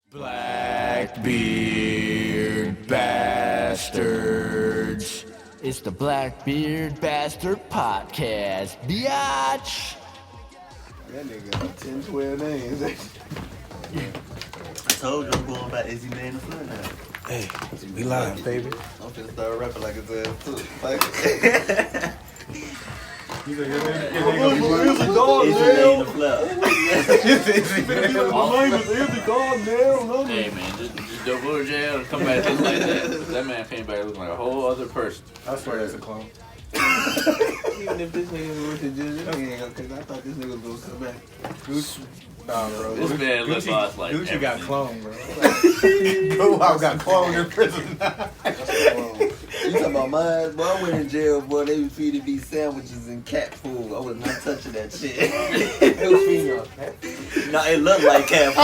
Blackbeard bastards. It's the Blackbeard Bastard Podcast, biatch. That nigga got 10, 12 names. I told you I'm going by Izzy Man the Flood now. Hey, we live, baby. I'm finna start rapping like it's ass too. Like, You know your name? Izzy Man the Flood. My name is Izzy Goddamn. Hey man, just don't go to jail and come back looking like that. That man came back looking like a whole other person. I swear that's a clone. Even if this nigga was to jail, he ain't gonna, cause I thought this nigga was gonna come back. Nah, bro. This man looks lost like Gucci got everything. cloned, bro. Bro, I got cloned in prison. You talking about mine? Boy, I went in jail, boy. They was feeding me sandwiches and cat food. I was not touching that shit. They was feeding y'all cat food? No, it looked like cat food.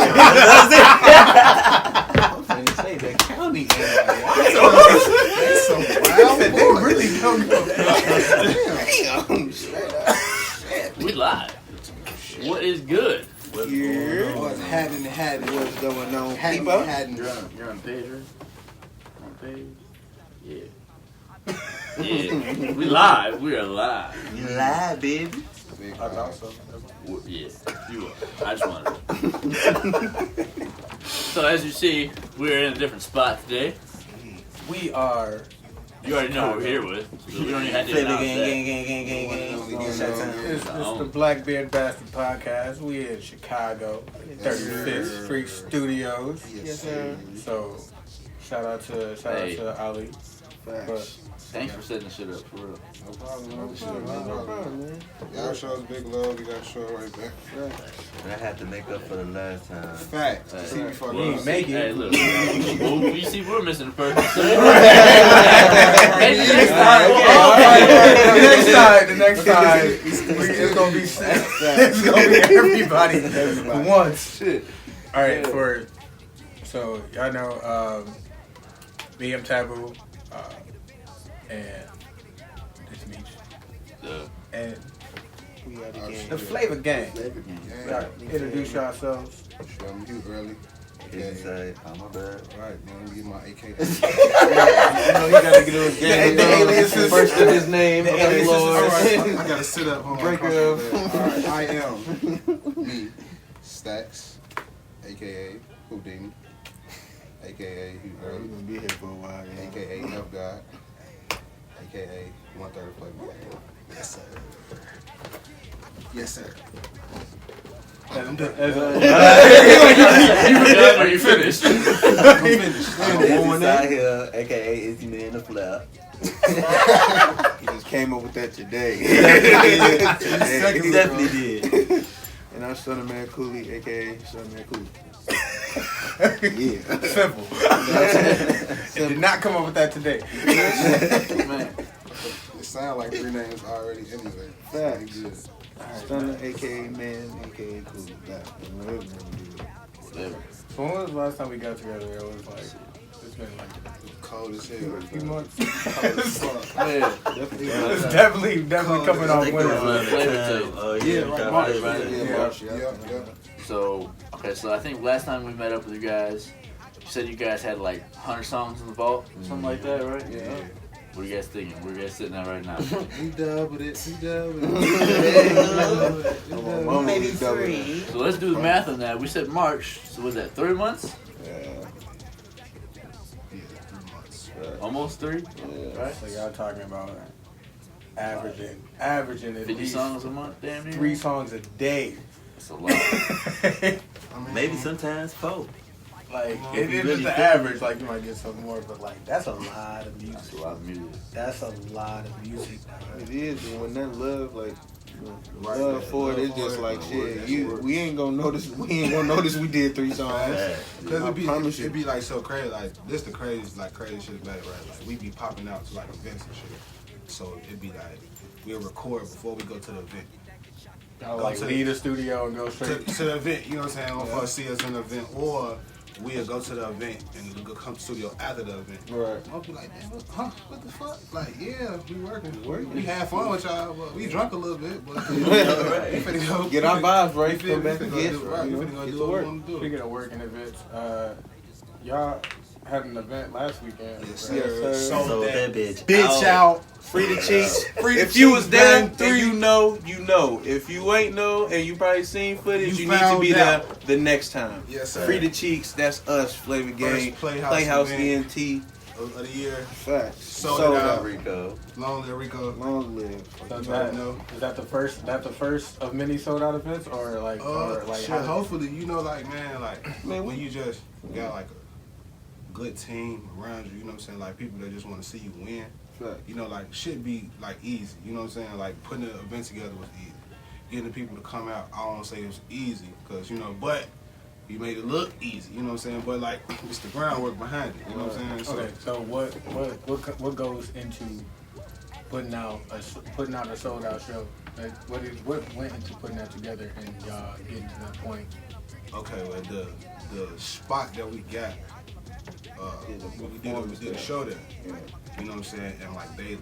I'm finna say that county That's so wild. They really don't go. Damn, straight up. Shit. We live. What is good? What's What's happening? What's going on? Happening? You're on page, right? On page? Yeah. Yeah. We live. We are live. You lie, baby. I thought so. Yeah, you are. I just wanted to. So as you see, we're in a different spot today. We are. You already know who we're here with. So we don't even have to Flavor announce gang, that. gang. It's the Blackbeard Bastard Podcast. We in Chicago, 35th Street Studios. Yes, sir. So, shout out to Ali. But Thanks for setting the shit up, for real. No problem, man. Y'all show us big love. We got to show it right back. I had to make up for the last time. Fact. See me fuck we ain't up. make Hey, it. look. Well, we see we're missing a person. So. The next time, it's gonna be it's gonna be everybody once. Shit. All right, so y'all know BM Taboo and this Meech and We got the the Flava Gang. game. Y'all introduce yourselves. Show me you early. Izzy say, I'm a bad. Right, man. Let me get my AK. You know, he gotta get those games. The aliases. First of his name. The aliases. All right, I gotta sit up. Hold on. Breaker All of- right, I am me, Stacks, aka Houdini, aka you early, gonna be here for a while, aka Enough God, aka 1/3 Playboy. Yes, sir. Yes, sir. Are you finished? I'm finished. I'm Izzy out here, aka Izzy Man the Flood. He just came up with that today. He definitely did. And I'm Son of Man Cooley, aka Son of Man Cooley. Yeah. Simple. It did not come up with that today. Man. It sounds like 3 names already anyway. Facts. Good. Stunner, aka Man, aka Cooley. Whatever. So when was the last time we got together? It was like, it's been like Cold as hell. a few months. Yeah. It's definitely coming off winter. Oh, yeah, right, March, right. Yep. So, okay, so I think last time we met up with you guys, you said you guys had like 100 songs in the vault, something like that, right? Yeah. What are you guys thinking? Where are you guys sitting at right now? We doubled it. Maybe 3. So let's do the math on that. We said March, so was that 3 months? Almost 3? Right? So y'all talking about averaging at 50 least songs a month, damn near? 3 songs a day. That's a lot. Maybe sometimes 4. Like If it you is really the think- average. Like you might get some more, but like that's a lot of music. That's a lot of music. That's a lot of music. It is, and when that love, like, Right, love for it, it's just like shit. We ain't gonna notice. We ain't gonna notice we did 3 songs. Cause I promise you. it'd be like so crazy. Like this, the crazy shit about it, right? Like we be popping out to like events and shit. So it'd be like we'll record before we go to the event. Y'all like leave the studio and go straight. To the event, you know what I'm saying? Or see us in the event, or we'll go to the event and we'll come to the studio after the event. Right. I'll be like, man, what the fuck? Like, yeah, we working. We had fun with y'all, but we drunk a little bit. But we finna go Get our vibes right. We finna Come back and get right. We finna go do what we want to do. Speaking of working events, y'all had an event last weekend. Yes, right? sir. Sold that bitch. Bitch out. Free the cheeks. Free the If you cheeks, was there man. and you know, you know. If you ain't know and you probably seen footage, You you need to found be out. there the next time. Yes, sir. Free the cheeks. That's us. Flavor Gang. Playhouse ENT. of the year. Facts. Sold Sold it out. out. Rico. Long live Rico. Long live. So You is already know. that the first of many sold out events, or like Shit, how- hopefully, like, man, like, Man, when you just got, like, a good team around you, you know what I'm saying? Like, people that just want to see you win. Facts. You know, like, shit be, like, easy. You know what I'm saying? Like, putting the event together was easy. Getting the people to come out, I don't want to say it was easy, because, you know, but you made it look easy, you know what I'm saying? But, like, it's the groundwork behind it, you know what I'm saying? Okay, so what goes into putting out a sold out show? Like, what went into putting that together and y'all getting to that point? Okay, well, the spot that we got, we did a show there. You know what I'm saying? And like they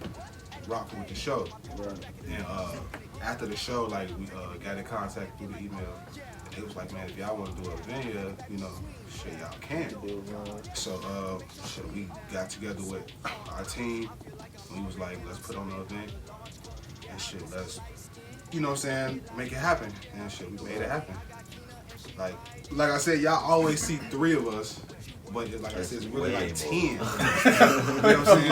rocked with the show. Right. And after the show, like we got in contact through the email. And it was like, man, if y'all want to do a venue, you know, shit, y'all can. So shit, we got together with our team. We was like, let's put on an event. And shit, let's, you know what I'm saying, make it happen. And shit, we made it happen. Like I said, y'all always see 3 of us, but it's, like I said, it's really like 10. You know what I'm saying?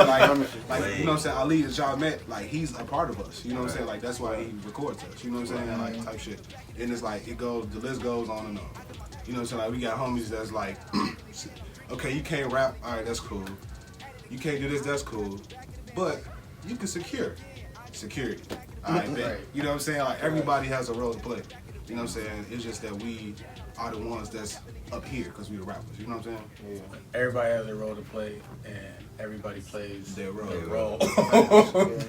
Like you know what I'm saying? Ali that y'all met, like he's a part of us. You know what I'm saying? Like that's why he records us. You know what I'm saying? Like type shit. And it's like the list goes on and on. You know what I'm saying? Like we got homies that's like, okay, you can't rap, all right, that's cool. You can't do this, that's cool. But you can security. All right, bet. You know what I'm saying? Like everybody has a role to play. You know what I'm saying? It's just that we are the ones that's up here because we the rappers. You know what I'm saying? Yeah. Everybody has a role to play, and everybody plays Their role. Their role.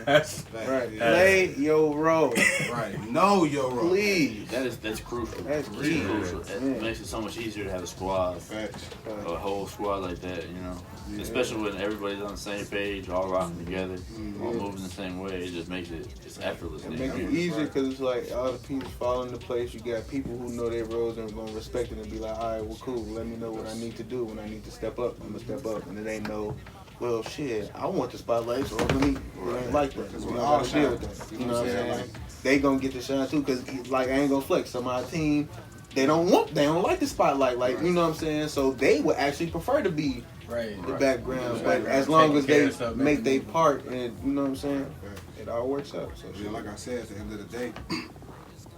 That's Right. yeah. Play your role. Right. Know your role. Please. That's crucial. That's It's key. crucial. It makes it so much easier to have a squad, Facts. a whole squad like that. You know, especially when everybody's on the same page, all rocking together, all moving the same way. It just makes it effortless. It makes it easier because it's like all the pieces fall into place. You got people who know their roles and are going to respect it and be like, all right, well, cool. Let me know what I need to do. When I need to step up, I'm going to step up. And it ain't no, well, shit, I want the spotlight, so let me, it ain't like that. Because We we all all got to deal shine. with that. You know what I'm saying? Like, they going to get the shine too because, like, I ain't going to flex. Some of our team, they don't like the spotlight. Like, you know what I'm saying? So they would actually prefer to be the background. But as long as they make their part and, you know what I'm saying? It all works out. So Yeah, like I said, at the end of the day,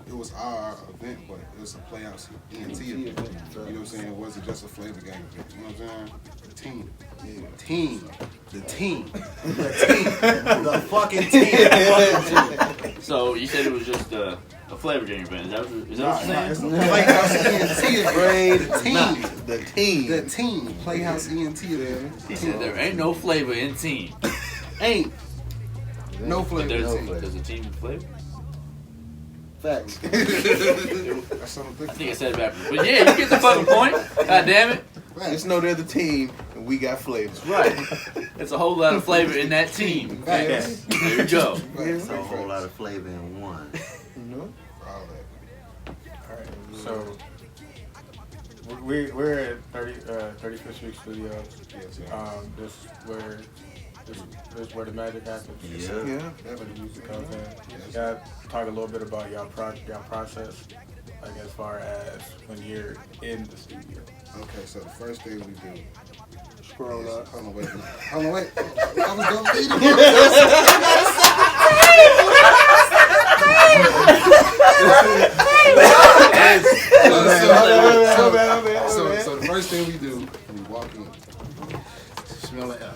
it was our event, but it was a Playhouse ENT event. You know what I'm saying? It wasn't just a Flava Gang event. You know what I'm saying? The team. The team. The fucking team. So you said it was just a Flava Gang event. Is that what you're It's saying? the Playhouse ENT event. The team. The team. Playhouse ENT event. He said there ain't no flavor in team. Ain't. No But flavor. there's a team with flavor. Facts. That's something I think I said it backwards. But yeah, you get the fucking point. God damn it. Just know they're the team, and we got flavors. Right. It's a whole lot of flavor in that team. Facts. There you go. It's a whole lot of flavor in one. You know? All that. Alright, so we're at 35th Street Studios. Yes, yeah. This is where the magic happens. Yeah. Where the music comes in. Y'all talk a little bit about y'all process, like as far as when you're in the studio. Okay, so the first thing we do. Scroll up. Hold on, wait. I was gonna lead him. So the first thing we do, we walk in, smell the air.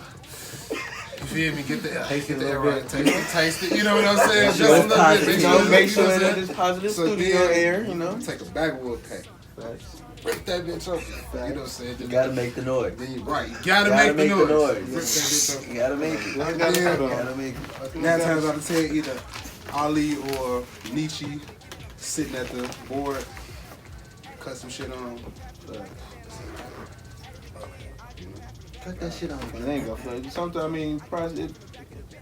You feel me? Get the air. Get the air right. Taste it. You know what I'm saying? Just a little bit. Make sure you know that it's positive So studio then, air, you know? Take a backwood pack. Break that bitch open. You know what I'm saying? You gotta make the noise. Then you gotta make the noise. Break that bitch open. You gotta make it. Gotta make it. 9 times out of 10, either Ali or Nietzsche sitting at the board, cut some shit on. Cut that shit on. It ain't gonna flex. Sometimes, I mean,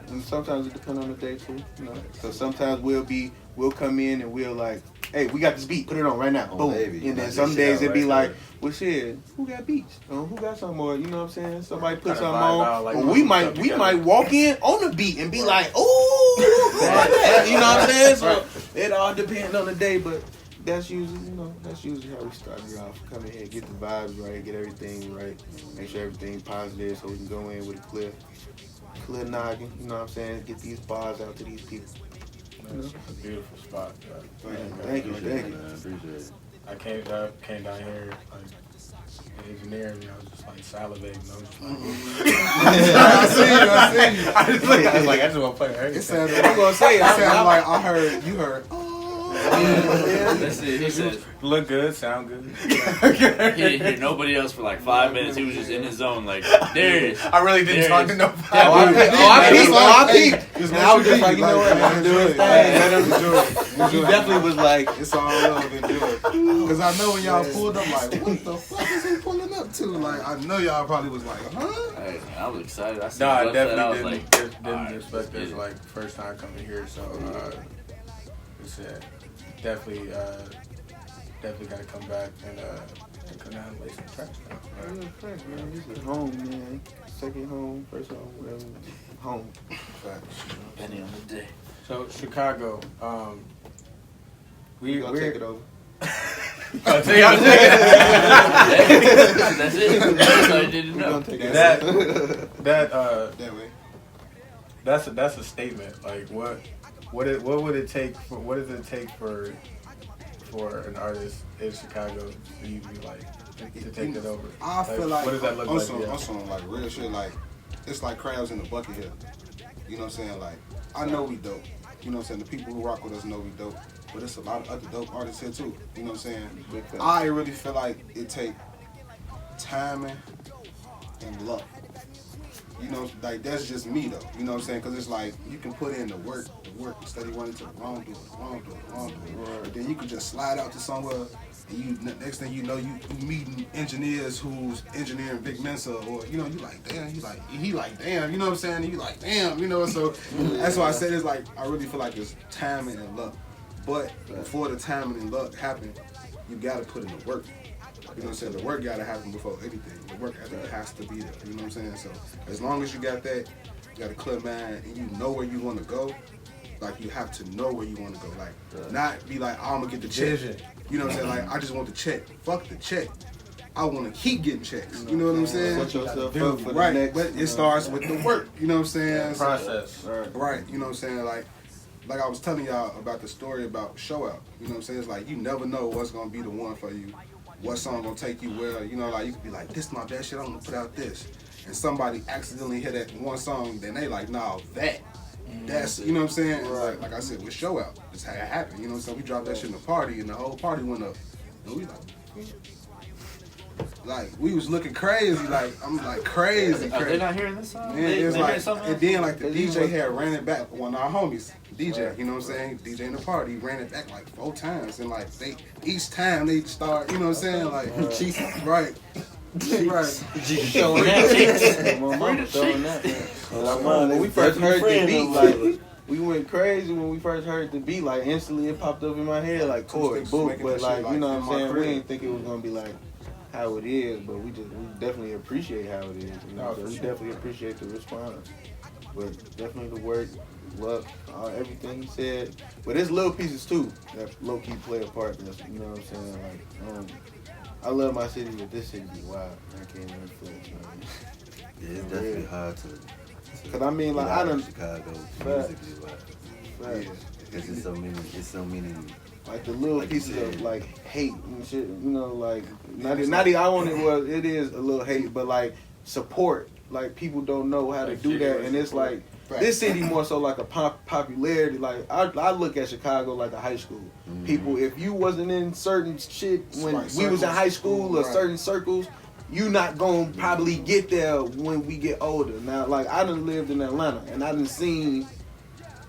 and sometimes it depends on the day too. You know, so sometimes we'll come in and we'll like, hey, we got this beat, put it on right now, boom. Baby, and then some days it'd be like, well, shit, who got beats? Who got some more? You know what I'm saying? Somebody put something on. Like, we might walk in on the beat and be like, ooh, you know what I'm saying? So it all depends on the day, but that's usually how we start it off. Come in here, get the vibes right, get everything right, make sure everything positive so we can go in with a clear noggin, you know what I'm saying? Get these bars out to these people. It's a beautiful spot. Thank you. Man, appreciate it. I came down here like engineering, and I was just like salivating. I was just like, I was like, I just want to play everything. It sounded I'm gonna say it. It sounded like I heard you heard. That's it. He said, look good, sound good. he didn't hear nobody else for like 5 minutes. He was just in his zone, like, there it is. I really didn't talk to nobody. I peeped. And I was just like, you know what, I'm doing his thing. Enjoy He it. definitely was like, It's all love, enjoy it. Because I know when y'all pulled up, like, what the fuck is he pulling up to? Like, I know y'all probably was like, huh? Hey, I was excited. I No, I I was definitely like, didn't alright, expect this. let's get it. Like first time coming here, so it's definitely got to come back and come down and lay some tracks down. this is home, man. Second home, first home, whatever. Home. Penny on the day. So Chicago, We're gonna take it over. I'll take it. That's it. That's all you need to We're know. gonna take it over. That way. That's a statement. Like what would it take for an artist in Chicago for you to be like to take it over? I feel like what does that look on like? some, Yeah. on some like real shit, like it's like crabs in the bucket here. You know what I'm saying? Like I know we dope. You know what I'm saying? The people who rock with us know we dope. But there's a lot of other dope artists here too. You know what I'm saying? I really feel like it take timing and luck. You know, like that's just me though. You know what I'm saying? Because it's like you can put in the work instead of running to the wrong door. But then you can just slide out to somewhere, and you next thing you know, you meeting engineers who's engineering Big Mensa, or you know, you like damn, he like damn. You know what I'm saying? You like damn. You know, so that's why I said it's like I really feel like it's timing and luck. But before the timing and luck happen, you gotta put in the work. You know what I'm saying? The work gotta happen before anything. The work ethic has to be there. You know what I'm saying? So as long as you got that, you got a clear mind and you know where you want to go. Like you have to know where you want to go. Like not be like, oh, I'm gonna get the check. You know what I'm saying? Like I just want the check. Fuck the check. I want to keep getting checks. You know what I'm saying? Set yourself up for the Right. next. But it starts with the work. You know what I'm saying? So- Process. Right. You know what I'm saying? Like I was telling y'all about the story about Show Out. You know what I'm saying? It's like you never know what's gonna be the one for you. What song gonna take you where, you know, like you could be like, this is my best shit, I'm gonna put out this. And somebody accidentally hear that one song, then they like, nah, that's, you know what I'm saying? Right. Like I said, with Show Out, it's how it happened. You know what I'm saying? We dropped that shit in the party and the whole party went up. And we like we was looking crazy, like I'm like crazy. Are they not hearing this song? Man, it's they like, hearing something and else? then like the DJ had ran it back. One of our homies, DJ, you know what I'm saying? DJ in the party ran it back like 4 times, and like each time they start, you know what I'm saying? Like, right, right. Showing that. My mama showing that. When we first heard the beat, like we went crazy when we first heard the beat. Like instantly, it popped up in my head like chord, boom. But like you know what I'm saying? We didn't think it was gonna be like how it is, but we definitely appreciate how it is. You know, so we definitely appreciate the response. But definitely the work, luck, everything he said. But there's little pieces too that low key play a part. That's, you know what I'm saying? Like, I love my city, but this city be wild. I can't even flex, man. Yeah, it's definitely hard to. Cause I mean, like I done Chicago Facts. musically, Facts. because it's so many. Like the little Like you pieces said. of like hate and shit, you know, like not even I want it. Well, it is a little hate, but like support. Like people don't know how to Like do that, genuine and it's support. like this city more so like a popularity. Like I look at Chicago like a high school. Mm-hmm. People, if you wasn't in certain shit when Right, we was in circles, high school or right. certain circles, you not gonna probably get there when we get older. Now, like I done lived in Atlanta, and I done seen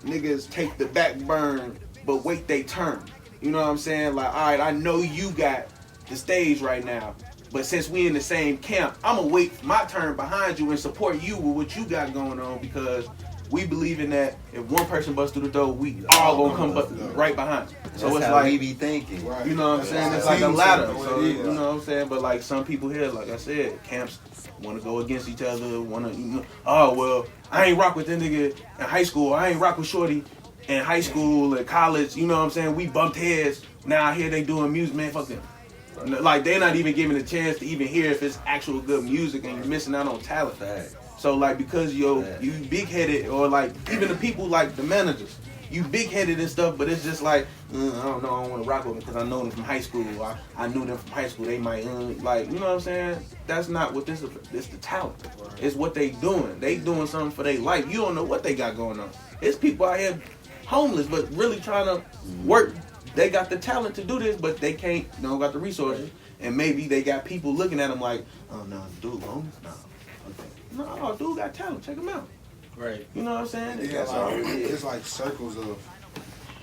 niggas take the back burn, but wait they turn. You know what I'm saying? Like, all right, I know you got the stage right now, But since we in the same camp, I'm gonna wait my turn behind you and support you with what you got going on because we believe in that. If one person busts through the door, we all gonna come right behind. So That's it's how like we be thinking. you know what I'm saying? It's like a ladder. So you know what I'm saying? But like some people here, like I said, camps want to go against each other. Want to, oh well, I ain't rock with that nigga in high school. I ain't rock with Shorty in high school, at college. You know what I'm saying? We bumped heads. Now here they doing music, man. Fuck them. Like they're not even giving a chance to even hear if it's actual good music, and you're missing out on talent. So like because you big headed, or like even the people like the managers, you big headed and stuff, but it's just like I don't know, I don't want to rock with them because I know them from high school. I knew them from high school. They might like you know what I'm saying. That's not what this is. It's the talent. It's what they doing. They doing something for their life. You don't know what they got going on. It's people out here homeless, but really trying to work. They got the talent to do this, but they can't. They don't got the resources, and maybe they got people looking at them like, oh no, dude, homeless, no. No, dude got talent. Check him out. Right. You know what I'm saying? Yeah, That's all it is. it's like circles of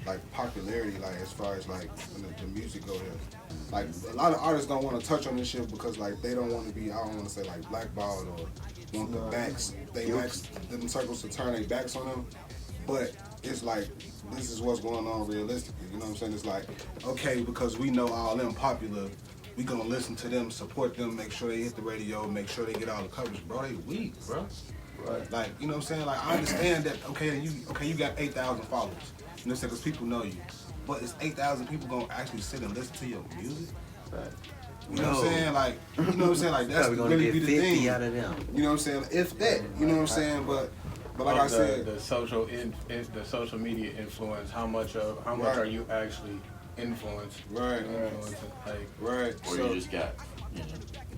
like popularity, like as far as like when the music go here. Like a lot of artists don't want to touch on this shit because like they don't want to be, I don't want to say like blackballed or want the backs, them circles to turn their backs on them. But it's like this is what's going on realistically. You know what I'm saying? It's like okay, because we know all them popular. We gonna listen to them, support them, make sure they hit the radio, make sure they get all the coverage, bro. They weak, bro. Right. Like, you know what I'm saying? Like, I understand that. Okay, you got 8,000 followers. You know what I'm saying? Because people know you, but it's 8,000 people gonna actually sit and listen to your music. Right. You know what I'm saying? Like, you know what I'm saying? Like, that's really be the thing. Out of them. You know what I'm saying? If that, you know what I'm saying? But like I said, the social media influence. How much are you actually influenced? Right. Right. Or you just got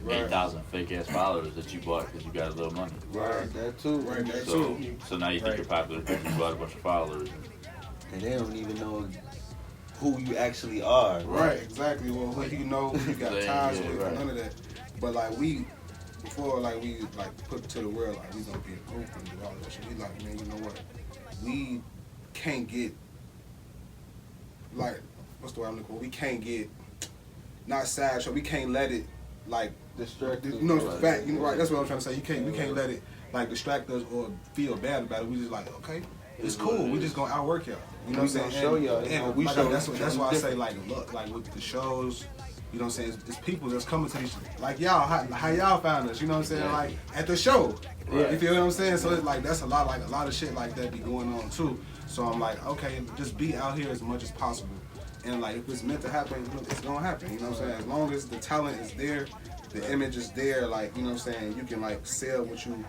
8,000 fake ass followers that you bought because you got a little money. Right. That too. Right. That So, too. so now you think you're popular because you bought a bunch of followers. And they don't even know who you actually are. Right. Exactly. Well, who you know, who you got ties with, right. none of that. But like before we put to the world like we gonna be a group and do all that shit. We like, man, you know what? We can't get like what's the word I'm looking for? We can't get not sad, so we can't let it like distract us. You know, fact, you know, right? That's what I'm trying to say. We can't let it like distract us or feel bad about it. We just like, okay, it's cool. We just gonna outwork y'all. You know what I'm saying? Show y'all. And we like, show that's why I say like look, like with the shows. You know what I'm saying? It's people that's coming to these, like y'all, how y'all found us, you know what I'm saying? Like at the show. Right. You feel what I'm saying? So it's like, that's a lot of shit like that be going on too. So I'm like, okay, just be out here as much as possible. And like, if it's meant to happen, it's gonna happen, you know what I'm saying? As long as the talent is there, the image is there, like, you know what I'm saying? You can like sell what you know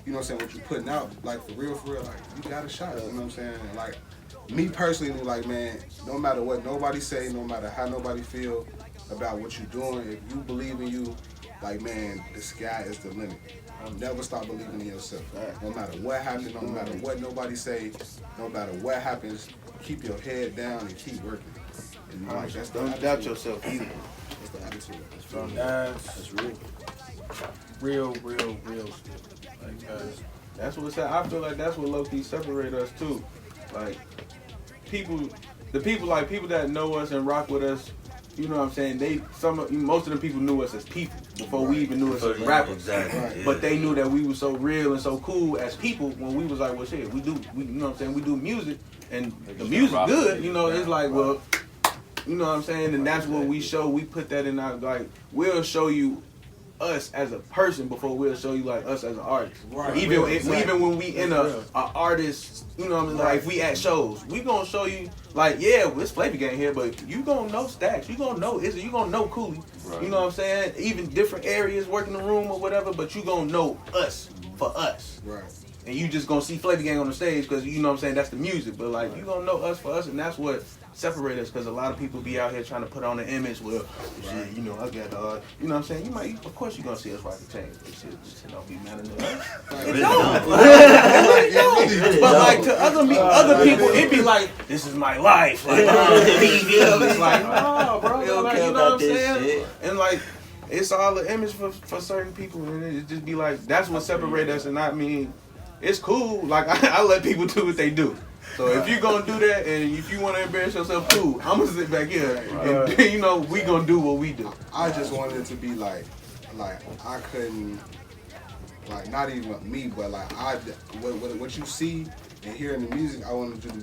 what I'm saying, what you putting out, like for real, like, you got a shot, you know what I'm saying? And like, me personally, like, man, no matter what nobody say, no matter how nobody feel about what you're doing, if you believe in you, like, man, the sky is the limit. Never stop believing in yourself. No matter what happens, no matter what nobody say, no matter what happens, keep your head down and keep working. And like, that's the Don't doubt yourself either. That's the attitude. That's real shit. Like, that's what I feel like that's what low-key separate us too. Like people that know us and rock with us, you know what I'm saying? Most of the people knew us as people before we even knew us as rappers. Exactly. Right. But they knew that we were so real and so cool as people when we was like, well, shit, we you know what I'm saying? We do music and the music good, you know, it's like, well, you know what I'm saying? And that's what we show. We put that in our, like, we'll show you us as a person before we'll show you like us as an artist. Right. Even when we in a artist, you know what I mean? Like if we at shows, we gonna show you like, yeah, it's Flava Gang here, but you gonna know Stacks, you gonna know Izzy, you gonna know Cooley. Right. You know what I'm saying? Even different areas, working the room or whatever, but you gonna know us for us. Right. And you just gonna see Flava Gang on the stage because you know what I'm saying, that's the music. But like you gonna know us for us, and that's what separate us, because a lot of people be out here trying to put on an image where, shit, you know, I got, you know what I'm saying? Of course you're going to see us rock the chain. Shit don't be mad at us. But like to other people, it be like, this is my life. Like, it's like, oh, bro, like, you know what I'm saying? And like, it's all an image for certain people, and it just be like, that's what separate us, and I mean, it's cool. Like, I let people do what they do. So if you gonna do that, and if you want to embarrass yourself, cool. I'm gonna sit back here, and you know we gonna do what we do. I just wanted it to be like like I couldn't, like not even me, but like what you see and hear in the music, I wanted you to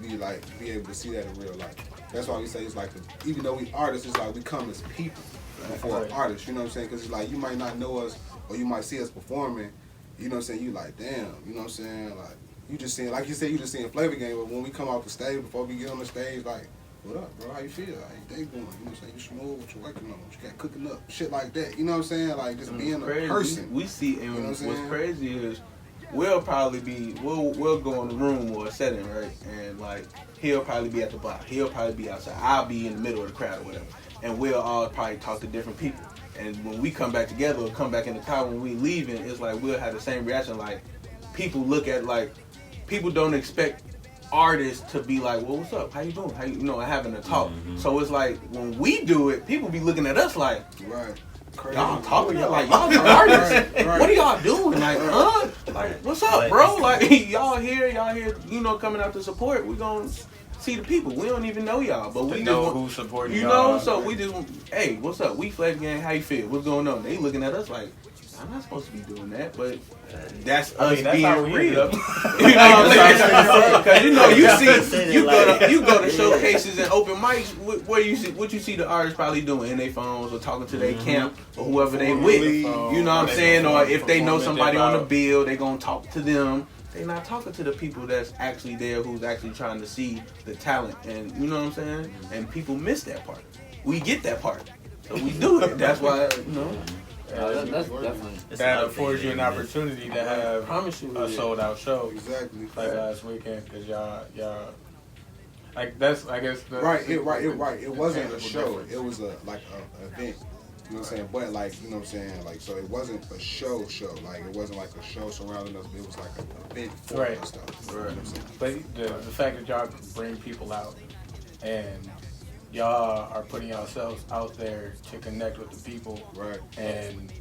be able to see that in real life. That's why we say it's like, even though we artists, it's like we come as people before artists. You know what I'm saying? Because it's like you might not know us, or you might see us performing. You know what I'm saying? You like, damn. You know what I'm saying? Like you just seeing, like you said, you just seeing Flava game. But when we come off the stage, before we get on the stage, like, what up, bro? How you feel? How you day going? You know what I'm saying? You smooth? What you working on? What you got cooking up? Shit like that. You know what I'm saying? Like just being a person. We see, and you know what's crazy is we'll go in the room or a setting, right? And like he'll probably be at the bar. He'll probably be outside. I'll be in the middle of the crowd or whatever. And we'll all probably talk to different people. And when we come back together or come back in the car when we leaving, it's like we'll have the same reaction. Like people look at, like, people don't expect artists to be like, well, what's up? How you doing? How you know, having a talk. Mm-hmm. So it's like when we do it, people be looking at us like, right. Crazy. Y'all talking like y'all the artists. Right. What are y'all doing? Like, like, what's up, bro? Like, y'all here, you know, coming out to support. We gonna see the people. We don't even know y'all, but we know just who's supporting you y'all. know, so we just, hey, what's up? We Flava Gang, how you feel? What's going on? They looking at us like, I'm not supposed to be doing that, but that's us being real. You know what I'm saying? Because you know, you go to showcases and open mics where you see what you see the artists probably doing in their phones or talking to their camp or whoever they with. You know what I'm saying? Or if they know somebody on the bill, they gonna talk to them. They not talking to the people that's actually there, who's actually trying to see the talent, and you know what I'm saying. And people miss that part. We get that part, so we do it. That's why, you know. That's definitely. That affords you an opportunity to have a sold out show. Exactly. Like last weekend, because y'all, like that's, I guess. Right. It wasn't a show. It was a event. You know what I'm saying? But like, you know what I'm saying? Like, so it wasn't a show. Like, it wasn't like a show surrounding us. But it was like an event for us stuff. Right. You know what I'm saying? But the fact that y'all bring people out and y'all are putting yourselves out there to connect with the people, right? And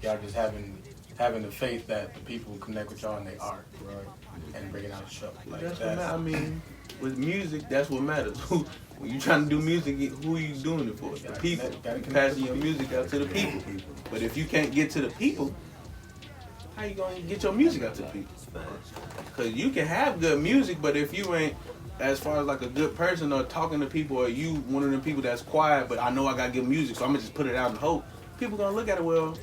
y'all just having the faith that the people will connect with y'all, and they are, right? And bringing out the show. Like that's what I mean, with music, that's what matters. When you trying to do music, who are you doing it for? The people. Passing your music out to the people. But if you can't get to the people, how you gonna get your music out to the people? Because you can have good music, but if you ain't, as far as like a good person or talking to people, or you one of them people that's quiet, but I know I got good music, so I'm gonna just put it out and hope people gonna look at it. Well,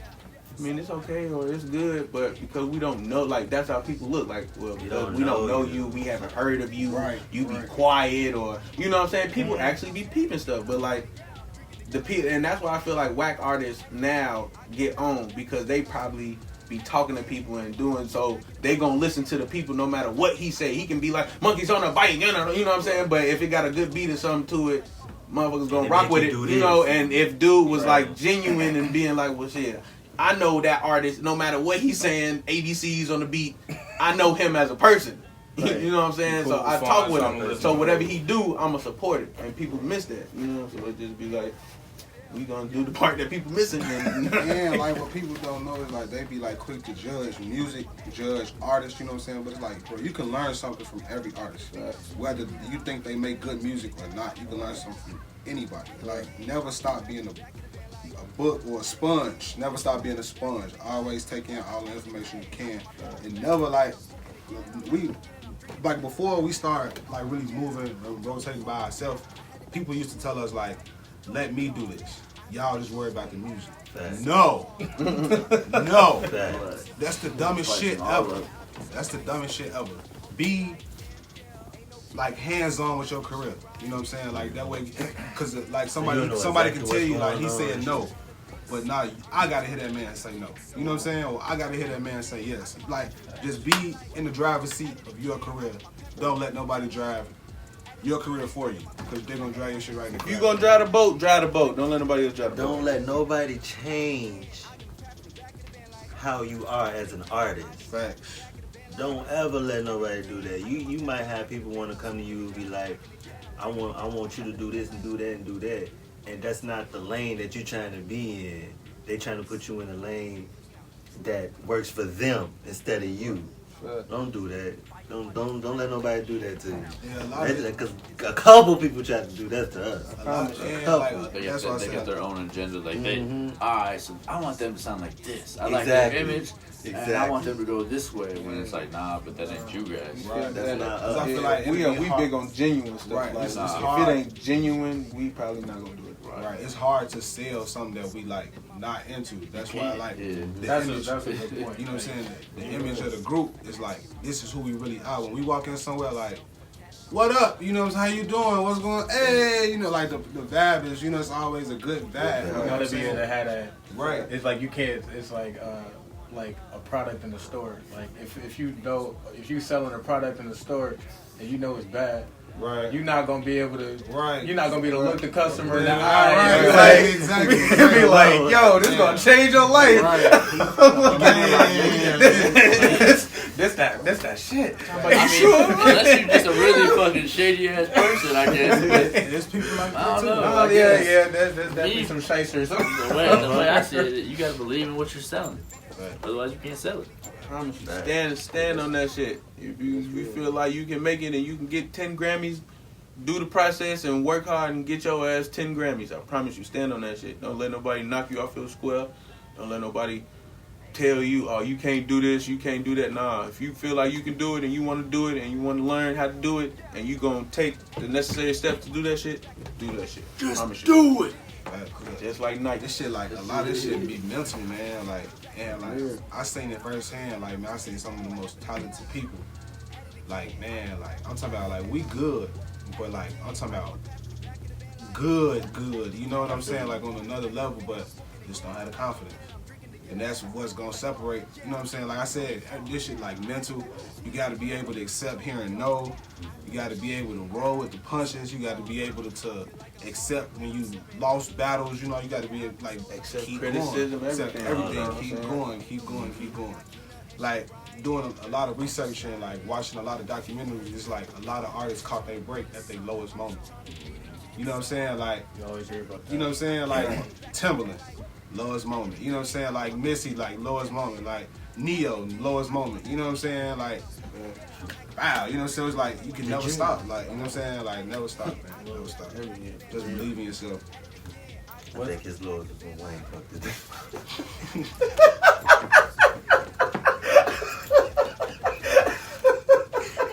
I mean, it's okay or it's good, but because we don't know, like that's how people look. Like, well, because we don't know you, we haven't heard of you. Right, you be quiet, or you know what I'm saying. People actually be peeping stuff, but like the people, and that's why I feel like whack artists now get on, because they probably be talking to people and doing so. They gonna listen to the people no matter what he say. He can be like monkeys on a bike, you know what I'm saying. But if it got a good beat or something to it, motherfuckers gonna rock with it, you know. And if dude was like genuine and being like, well, shit, I know that artist, no matter what he's saying, ABCs on the beat, I know him as a person. Right. You know what I'm saying? Cool, so I talk with him. So whatever he do, I'ma support it. And people miss that. You know, so it just be like, we gonna do the part that people missing. And like what people don't know is like they be like quick to judge music, judge artists, you know what I'm saying? But it's like, bro, you can learn something from every artist. Right? Whether you think they make good music or not, you can learn something from anybody. Like, never stop being a book or a sponge. Never stop being a sponge. Always take in all the information you can. And never like before we start like really moving and rotating by ourselves, people used to tell us like, let me do this. Y'all just worry about the music. Fact. No. No. Fact. That's the dumbest shit ever. That's the dumbest shit ever. Be like hands-on with your career. You know what I'm saying? Like that way, because like somebody can tell you like he said no, but now I gotta hear that man say no. You know what I'm saying? Or I gotta hear that man say yes. Like just be in the driver's seat of your career. Don't let nobody drive your career for you, because they're gonna drive your shit right now. You gonna drive the boat, drive the boat. Don't let nobody else drive the boat. Don't let nobody change how you are as an artist. Facts. Don't ever let nobody do that. You might have people want to come to you and be like, I want you to do this and do that and do that. And that's not the lane that you're trying to be in. They trying to put you in a lane that works for them instead of you. Don't do that. Don't let nobody do that to you. Yeah, Because a couple people tried to do that to us. They That's what I got said. their own agenda. Like they, alright, so I want them to sound like this. I like Exactly. their image, and I want them to go this way. When it's like, nah, but that ain't you guys. Right. That's not 'Cause I us. feel like we it'd be hard. big on genuine stuff. Right, Like, it's if hard. it ain't genuine, we probably not gonna do it. Right, it's hard to sell something that we like not into. That's why I like the That's image. a good point. You know what I'm saying? The image of the group is like, this is who we really are. When we walk in somewhere, like, what up? You know, how you doing? What's going? Hey, you know, like the vibe is. You know, it's always a good vibe. You know what I'm Gotta be able saying? to have that. Right. It's like you can't. It's like a product in the store. Like if you selling a product in the store and you know it's bad. Right. You're not gonna be able to. Right. You're not gonna be able to look the customer in the Yeah, eye. right, And right, be exactly. like, be like, yo, this gonna change your life. This that shit. I mean, unless you're just a really fucking shady ass person, I guess. There's people like I that don't too. know. Oh yeah. There's definitely some shysters. The way I see it, you gotta believe in what you're selling. Right. Otherwise, you can't sell it. Promise you, stand on that shit. If you feel like you can make it and you can get 10 Grammys, do the process and work hard and get your ass 10 Grammys. I promise you, stand on that shit. Don't let nobody knock you off your square. Don't let nobody tell you, oh, you can't do this, you can't do that. Nah, if you feel like you can do it and you want to do it and you want to learn how to do it and you gonna take the necessary steps to do that shit, do that shit. Just do it. Just like Nike. This shit, like, a lot of this shit be mental, man. Like, and like, I seen it firsthand. Like, man, I seen some of the most talented people. Like, man, like, I'm talking about, like, we good, but like, I'm talking about good. You know what I'm saying? Like, on another level, but just don't have the confidence. And that's what's gonna separate. You know what I'm saying? Like I said, this shit like mental. You got to be able to accept hearing no. You got to be able to roll with the punches. You got to be able to accept when you lost battles. You know, you got to be like Accept keep criticism, going. Accept everything. everything. Keep going. Like doing a lot of research and like watching a lot of documentaries. It's like a lot of artists caught their break at their lowest moment. You know what I'm saying? Like You always hear about that. you know what I'm saying? Like Timberland. Lowest moment. You know what I'm saying? Like Missy, like lowest moment. Like Neo, lowest moment. You know what I'm saying? Like, wow. You know what I'm saying? It's like you can never stop. Like, you know what I'm saying? Like, never stop, man. Never stop. Just believe in yourself. I think his lowest is when Wayne fucked it.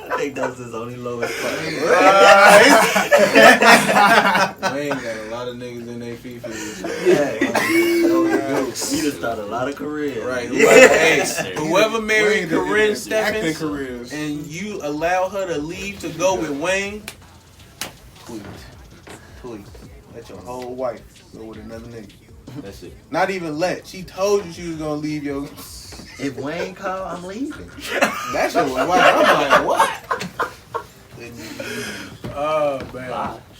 I think that's his only lowest fuck. Wayne got a lot of niggas in their feet. You just started a lot of careers. Right. Yeah. Whoever married Wayne did Corinne acting Stephens careers. and you allow her to leave to go with Wayne, please. Let your whole wife go with another nigga. That's it. Not even let. She told you she was gonna leave your. If Wayne called, I'm leaving. That shit was wild. I'm like, what? Oh man.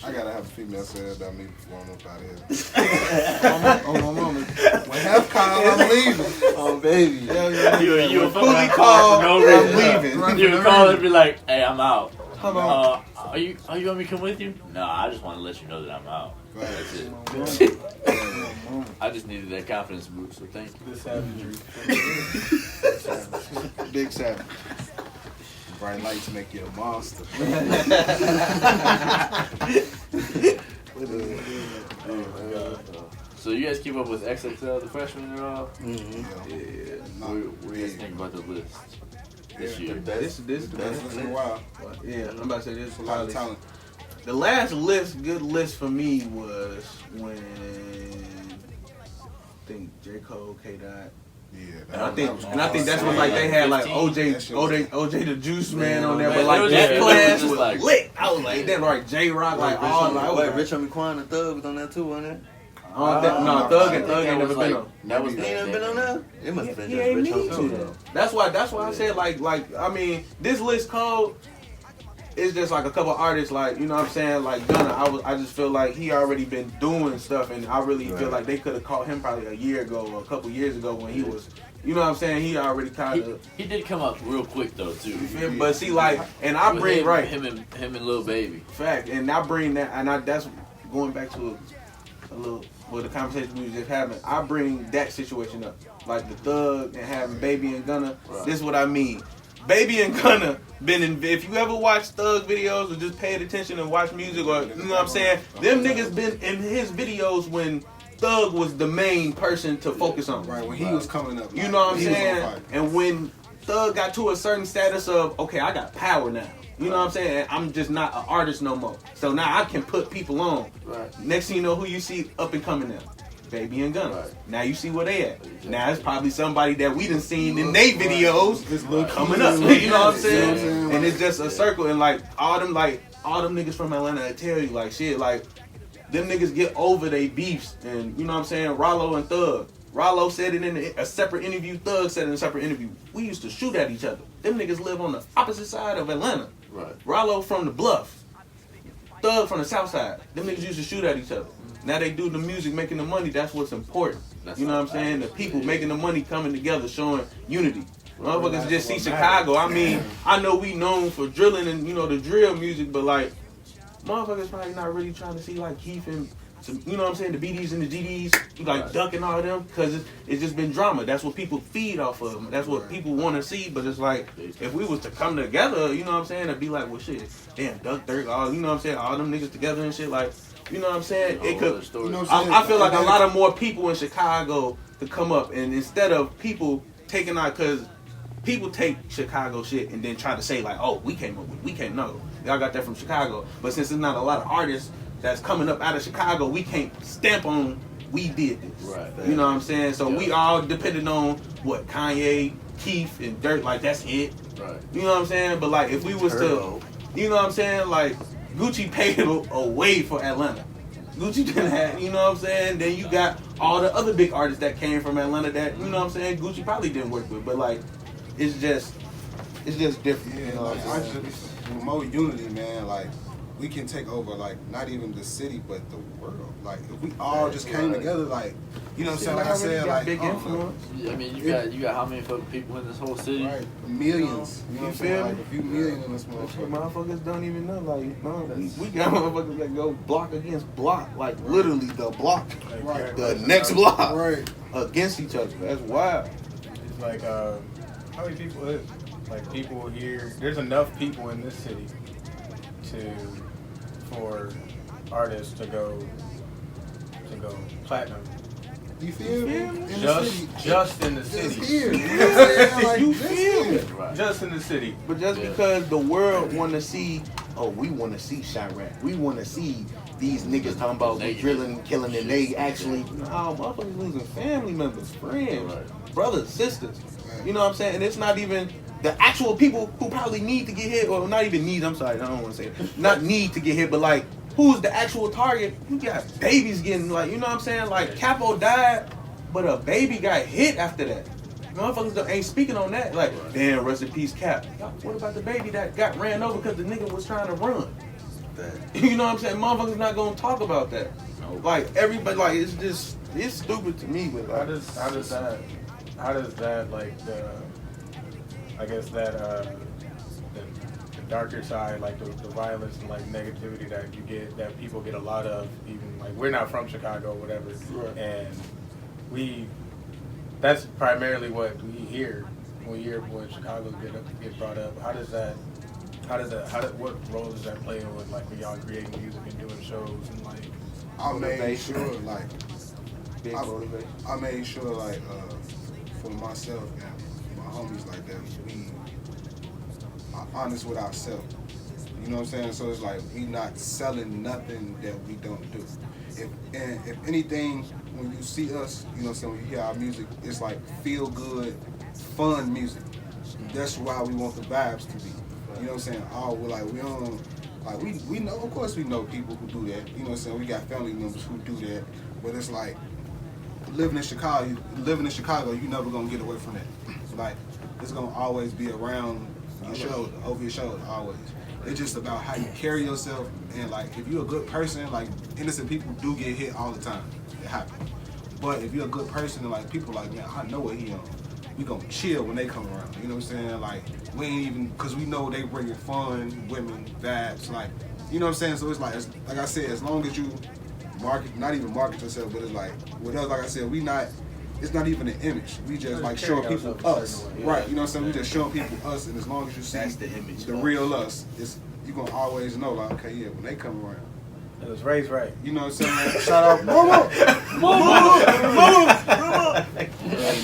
I gotta have a female say that about me before I'm up out of here. Oh my mama. When half call, I'm leaving. Oh, baby. Hell yeah. You fully called. no I'm reason. leaving. You would call and be like, "Hey, I'm out." Come on. Are you want me to come with you? No, I just want to let you know that I'm out. Right. That's it. I just needed that confidence boost, so thank you. The savagery. Big savage. Bright lights make you a monster. So you guys keep up with XXL, the freshman, at all? Mm-hmm. What do you guys think about the list this year? This That's been a while. Yeah, I'm about to say this. A lot of talent. The last good list for me was when I think J. Cole, K. Dot. Yeah. And I think that's when like they had like 15. OJ the Juice Man on there, Man, but like it was that just- class it was was just like- lit. I was like, then like J Rock, like all like. Wait, Rich Homie Quan and Thug was on that too, wasn't it? No, Thug and That ain't was never been like on. that was He ain't been on that? It must have been He just ain't Rich need Homie to. though. That's why I said like I mean this list cold. It's just like a couple artists, like, you know what I'm saying, like Gunna. I just feel like he already been doing stuff, and I really feel like they could have caught him probably a year ago or a couple years ago when he was, you know what I'm saying, he already kind of. He did come up real quick though too. But see, like, and I With bring him and Lil Baby. fact, and I bring that, and that's going back to a little the conversation we was just having. I bring that situation up, like the Thug and having Baby and Gunna. Right. This is what I mean. Baby and Gunna been in. If you ever watch Thug videos or just paid attention and watch music, or you know what I'm saying, them niggas been in his videos when Thug was the main person to focus on. Right, when he was coming up. You know what I'm saying? And when Thug got to a certain status of, okay, I got power now. You know what I'm saying? I'm just not an artist no more. So now I can put people on. Right. Next thing you know, who you see up and coming now? Baby and Gunna. Right. Now you see where they at. Exactly. Now it's probably somebody that we done seen in they videos coming up. You know what I'm saying? And it's just a circle. And like all them niggas from Atlanta that tell you like shit, like them niggas get over they beefs. And you know what I'm saying? Rollo and Thug. Rollo said it in a separate interview. Thug said it in a separate interview. We used to shoot at each other. Them niggas live on the opposite side of Atlanta. Right. Rollo from the Bluff. Thug from the South Side. Them niggas used to shoot at each other. Now they do the music, making the money. That's what's important. You know what I'm saying? The people making the money coming together, showing unity. Motherfuckers just see Chicago. I mean, I know we known for drilling and, you know, the drill music, but like, motherfuckers probably not really trying to see like Keith and, you know what I'm saying, the BDs and the GDs, like ducking all of them, because it's just been drama. That's what people feed off of. That's what people want to see, but it's like, if we was to come together, you know what I'm saying, it'd be like, well shit, damn, Duck Dirk, all, you know what I'm saying, all them niggas together and shit, like, you know what I'm saying? It could. You know I feel like a lot of more people in Chicago to come up, and instead of people taking out, because people take Chicago shit and then try to say like, oh, we came up with, we can't know. Y'all got that from Chicago, but since there's not a lot of artists that's coming up out of Chicago, we can't stamp on we did this. Right. You know what I'm saying? So we all depended on what Kanye, Keith, and Dirt. Like that's it. Right. You know what I'm saying? But like if we was to, you know what I'm saying? Like. Gucci paved a way for Atlanta. Gucci didn't have, you know what I'm saying? Then you got all the other big artists that came from Atlanta that, you know what I'm saying, Gucci probably didn't work with. But like, it's just different. Yeah, you know like, with more unity, man, like, we can take over, like, not even the city, but the world. Like, if we all just came together, like, you know what I'm saying? Like I said, like, big influence. I mean, you got how many fucking people in this whole city? Right, millions. You know what I'm saying? Like, a few million in this motherfucker. Motherfuckers don't even know. Like, no, we got motherfuckers that go block against block, like literally the block, the next block, against each other. That's wild. It's like, how many people is? Like people here. There's enough people in this city for artists to go platinum. You feel me? Just in the city. Just here. You know what I'm saying? Like, you feel me? Right. Just in the city. But just because the world want to see, we want to see Chirac. We want to see these niggas talking about drilling and killing, and they actually, motherfuckers losing family members, friends, brothers, sisters. You know what I'm saying? And it's not even the actual people who probably need to get hit, or not even need, I'm sorry, I don't want to say it. Not need to get hit, but like, who's the actual target? You got babies getting, like, you know what I'm saying? Like, Capo died, but a baby got hit after that. Motherfuckers ain't speaking on that. Like, damn, rest in peace, Cap. What about the baby that got ran over because the nigga was trying to run? You know what I'm saying? Motherfuckers not gonna talk about that. Like, everybody, like, it's just, it's stupid to me. But like, how does that, like, I guess that, the darker side, like the violence and like negativity that you get, that people get a lot of, even like we're not from Chicago or whatever, and that's primarily what we hear when we hear when Chicago get brought up. What role does that play in with like when y'all creating music and doing shows and like? I made sure like for myself and my homies like that, we are honest with ourselves. You know what I'm saying? So it's like we not selling nothing that we don't do. If anything, when you see us, you know what I'm saying, when you hear our music, it's like feel good, fun music. That's why we want the vibes to be. You know what I'm saying? We don't, like we know, of course we know people who do that. You know what I'm saying? We got family members who do that. But it's like living in Chicago, you never gonna get away from that. Like it's gonna always be around your shoulder, over your shoulder, always. It's just about how you carry yourself, and like if you're a good person, like innocent people do get hit all the time. It happens. But if you're a good person, and like people like, man, I know what he on. We gonna chill when they come around. You know what I'm saying? Like we ain't even, cause we know they bringing fun, women, vibes. Like you know what I'm saying? So it's like I said, as long as you not even market yourself, but it's like with us, like I said, we not it's not even an image. We just like showing people us, right? You know what I'm saying? We just showing people us, and as long as you see That's the image. the real us, you gonna always know like, okay, yeah, when they come around. It was raised right. You know what I'm saying? Shout out, Momo.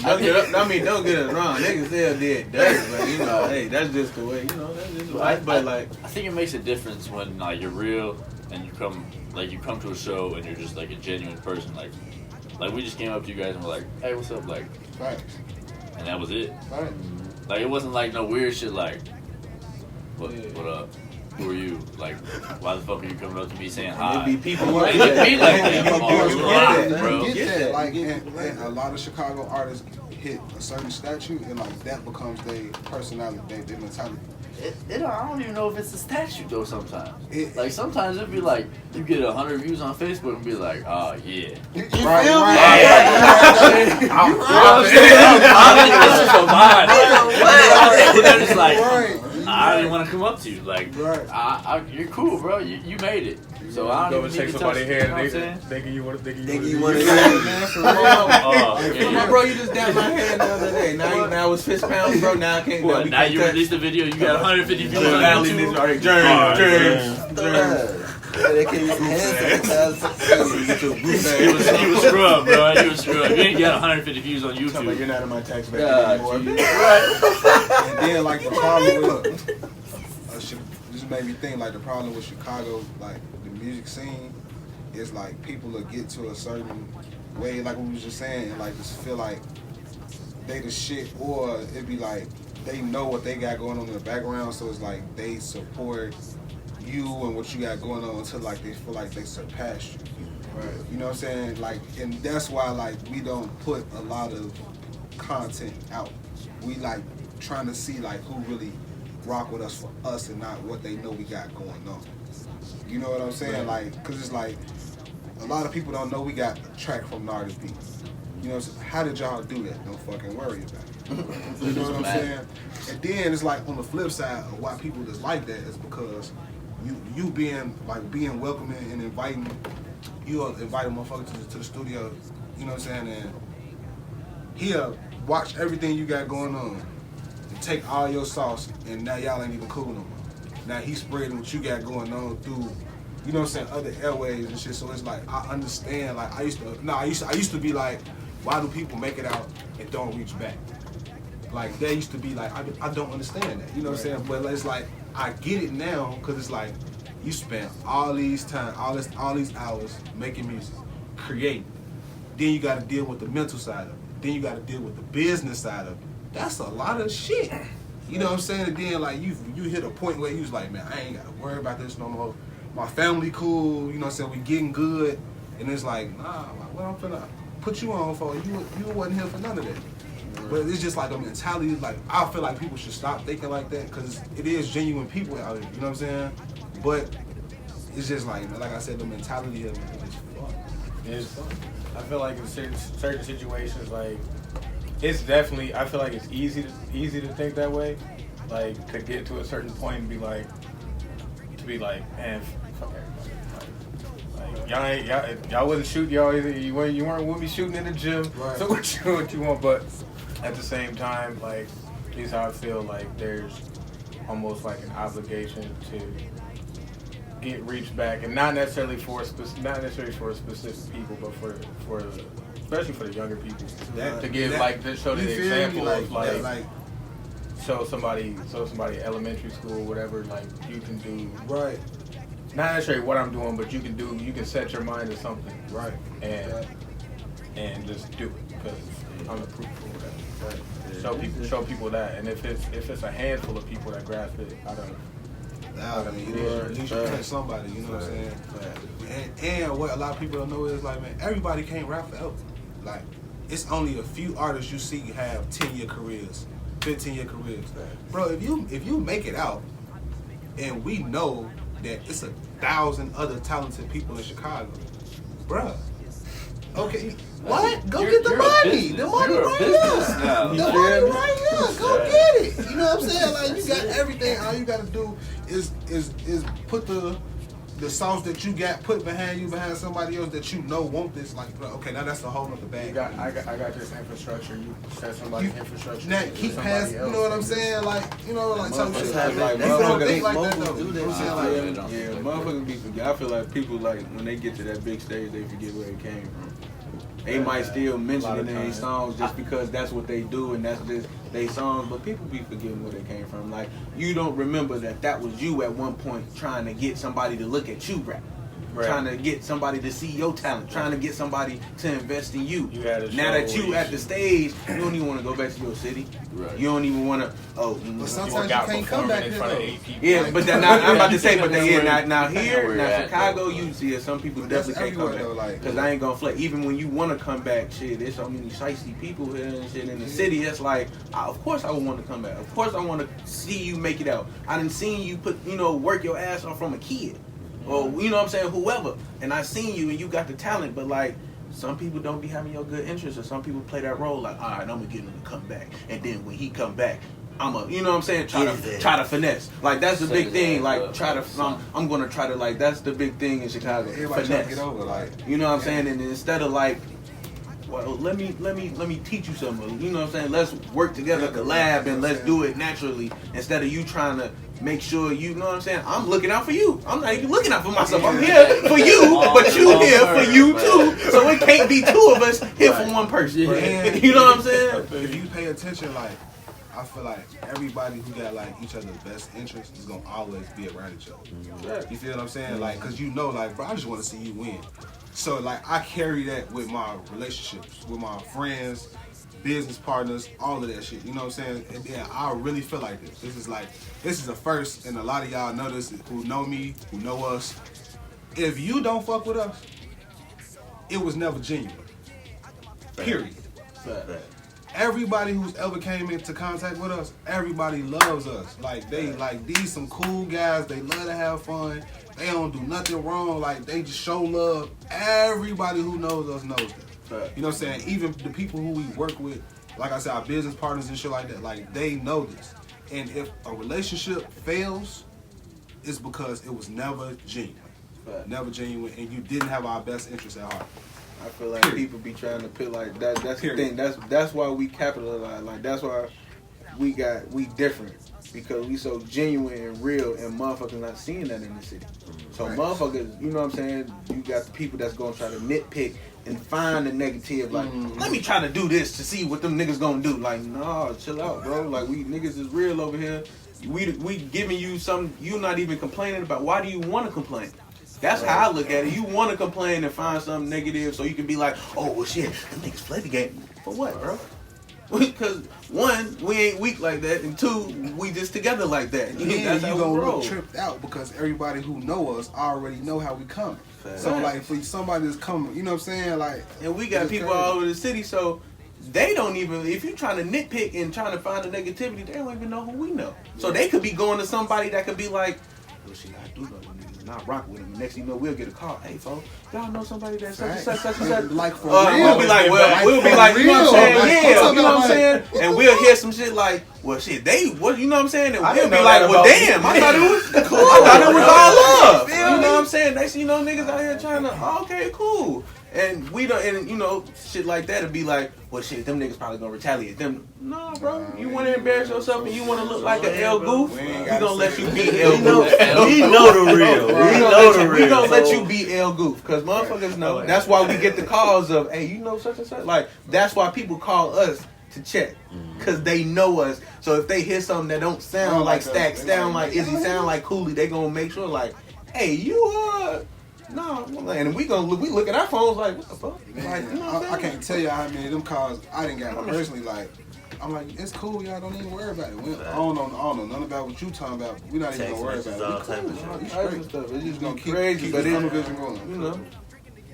Don't get us wrong. Niggas still did dirty, but you know, hey, that's just the way. You know, that's just life. But like, I think it makes a difference when like you're real and you come to a show and you're just like a genuine person. Like we just came up to you guys and we're like, hey, what's up? Like, Right. and that was it. Right. Like it wasn't like no weird shit. Like, what up? Who are you? Like, why the fuck are you coming up to me saying hi? it be people Like, like that. it be like that. You I'm always get alive, that, bro. you get that. Like, Yeah. and a lot of Chicago artists hit a certain statue, and like that becomes their personality, their mentality. I don't even know if it's a statue though. Sometimes, It- like sometimes it'd be like you get 100 views on Facebook and be like, oh yeah. You Right, feel right. me? It's just a vibe. They're just like, Right. I don't even want to come up to you. Like, Right. you're cool, bro. You made it. So I Go don't and even take need to somebody touch here you. Know what I'm and saying? thinking you want to Man, for real. Oh, yeah, Come on, bro, you just dapped my hand the other day. Now it's fist pounds, bro. Now I can't. What? we Now can't you touch. released the video. You got 150 views on Valley YouTube. niggas are like, They can't use hand sanitizer. You was scrub, bro. You was scrub. You ain't got 150 views on Like, you're YouTube. not in my tax bracket God, anymore. geez. And then like the problem with this made me think like the problem with Chicago, like the music scene, is like people will get to a certain way, like we was just saying, and like just feel like they the shit, or it'd be like they know what they got going on in the background, so it's like they support you and what you got going on until like they feel like they surpassed you. Right. You know what I'm saying? Like, and that's why like we don't put a lot of content out. We like trying to see like who really rock with us for us and not what they know we got going on. You know what I'm saying? Like, cause it's like a lot of people don't know we got a track from Nardi beat. You know, so how did y'all do that? Don't fucking worry about it. You know what I'm saying? And then it's like on the flip side of why people just like that is because you being welcoming and inviting, you invite a motherfucker to the studio, you know what I'm saying, and he'll watch everything you got going on and take all your sauce, and now y'all ain't even cool no more. Now he's spreading what you got going on through, you know what I'm saying, other airways and shit. So it's like I understand. Like I used to be like, why do people make it out and don't reach back? Like that used to be like I don't understand that. You know what I'm saying? But it's like I get it now because it's like you spent all these hours making music, creating. Then you got to deal with the mental side of it. Then you got to deal with the business side of it. That's a lot of shit. You know what I'm saying? And then like you hit a point where you was like, man, I ain't got to worry about this no more. My family cool. You know what I'm saying? We getting good. And it's like, nah, what I'm finna put you on for? You wasn't here for none of that. But it's just like a mentality. Like I feel like people should stop thinking like that because it is genuine people out here. You know what I'm saying? But it's just like I said, the mentality of it is fucked. It's, I feel like in certain situations, like it's definitely. I feel like it's easy to think that way, like to get to a certain point and be like, man, fuck everybody. Like y'all wasn't shooting. You weren't with me shooting in the gym. Right. So what you want? But at the same time, like at least how I feel like there's almost like an obligation to get reached back, and not necessarily for specific people, but for especially for the younger people to give to show the example of like show somebody elementary school, whatever, like you can do Right. not necessarily what I'm doing, but you can set your mind to something, Right. and just do it because I'm the proof or whatever. Right. Show people that, and if it's a handful of people that grasp it, I don't. At least you catch somebody, you know what I'm saying? And what a lot of people don't know is like, man, everybody can't rap forever. Like, it's only a few artists you see have 10-year careers, 15-year careers. Bro, if you make it out, and we know that it's 1,000 other talented people in Chicago, bruh. Okay, what? Go get the money. The money right here. The money right here. Go get it. You know what I'm saying? Like you got everything. All you got to do is put the the sauce that you got put behind you, behind somebody else that you know want this, like, okay, now that's a whole nother bag. I got this infrastructure. You set somebody's infrastructure. Now keep passing. You know what I'm saying? Like, you know, like some shit. Like, Like, that's you how don't think like that moguls though. do You that know what I'm saying? Like, Yeah, motherfuckers be forget. I feel like people like when they get to that big stage, they forget where it came from. They might still mention it in their songs just because that's what they do and that's just their songs, but people be forgetting where they came from. Like, you don't remember that was you at one point trying to get somebody to look at you rap. Right. Trying to get somebody to see your talent, trying to get somebody to invest in you. Now that you at the stage, you don't even want to go back to your city. Right. You don't even want to. But sometimes you can't come back in front of 8 people. Yeah, but then, I'm about to say, but then now Chicago, you see some people definitely can't come back. Because I ain't gonna flex. Even when you want to come back, shit, there's so many shiesty people here and shit in the city. It's like, of course I would want to come back. Of course I want to see you make it out. I done seen you work your ass off from a kid. Or, you know what I'm saying, whoever. And I seen you and you got the talent, but like, some people don't be having your good interest, or some people play that role like, all right, I'm gonna get him to come back. And then when he come back, you know what I'm saying, try to finesse. Like, that's the big thing. Like, I'm gonna try to, like, that's the big thing in Chicago. Everybody finesse. trying to get over, like, you know what I'm saying? And instead of like, well, let me teach you something. You know what I'm saying? Let's work together, collab, and let's do it naturally. Instead of you trying to make sure you know what I'm saying. I'm looking out for you. I'm not even looking out for myself. I'm here for you, but you here for you too. So it can't be two of us here for one person. And you know what I'm saying? If you pay attention, like, I feel like everybody who got like each other's best interests is gonna always be around each other. You feel what I'm saying? Like, cause you know, like, bro, I just want to see you win. So like, I carry that with my relationships, with my friends, business partners, all of that shit. You know what I'm saying? And yeah, I really feel like this. This is a first, and a lot of y'all know this, who know me, who know us. If you don't fuck with us, it was never genuine. Period. Everybody who's ever came into contact with us, everybody loves us. Like, they like these some cool guys. They love to have fun. They don't do nothing wrong. Like, they just show love. Everybody who knows us knows that. You know what I'm saying? Even the people who we work with, like I said, our business partners and shit like that, like, they know this. And if a relationship fails, it's because it was never genuine. Never genuine, and you didn't have our best interests at heart. I feel like people be trying to put like that. That's the thing. That's why we capitalize. Like, that's why we different, because we so genuine and real, and motherfuckers not seeing that in the city. So motherfuckers, you know what I'm saying? You got the people that's gonna try to nitpick and find the negative. Like, let me try to do this to see what them niggas gonna do. Like, nah, chill out, bro. Like, we niggas is real over here. We giving you something you not even complaining about. Why do you want to complain? That's how I look at it. You want to complain and find something negative so you can be like, oh, well, shit, them niggas play the game. For what, bro? Because, one, we ain't weak like that, and two, we just together like that. That's how you gonna look tripped out because everybody who know us already know how we come. So, like, for somebody that's coming, you know what I'm saying? Like, and we got people all over the city, so they don't even, if you're trying to nitpick and trying to find the negativity, they don't even know who we know. So they could be going to somebody that could be like, well, shit, I do know them niggas. Not rock with him. Next thing you know, we'll get a call. Hey, folks, y'all know somebody that's such and such. Like, for real. We'll be like, you know what I'm saying? Yeah, you know what I'm saying? And we'll hear some shit like, well, shit, you know what I'm saying? And we'll be like, well, damn, I thought it was cool. I thought it was all love. You know what I'm saying? Next thing you know, niggas out here trying to, okay, cool. And we don't, and you know, shit like that would be like, well, shit, them niggas probably gonna retaliate. No, bro, you want to embarrass yourself and you want to look like an L Goof, we gonna let you be L Goof. We know the real. We gonna let you be L Goof, because motherfuckers know. That's why we get the calls of, hey, you know such and such. Like, that's why people call us to check, because they know us. So if they hear something that don't sound like Stack, sound like Izzy, sound like Cooley, they gonna make sure, like, hey, you no, and we look at our phones like, what the fuck? Man, like, you know I can't tell you how many of them calls I didn't got personally. Like, I'm like, it's cool, y'all don't even worry about it. I don't know nothing about what you talking about. We're not even gonna worry about it. We cool. It's just gonna keep crazy, but tunnel vision going. You know.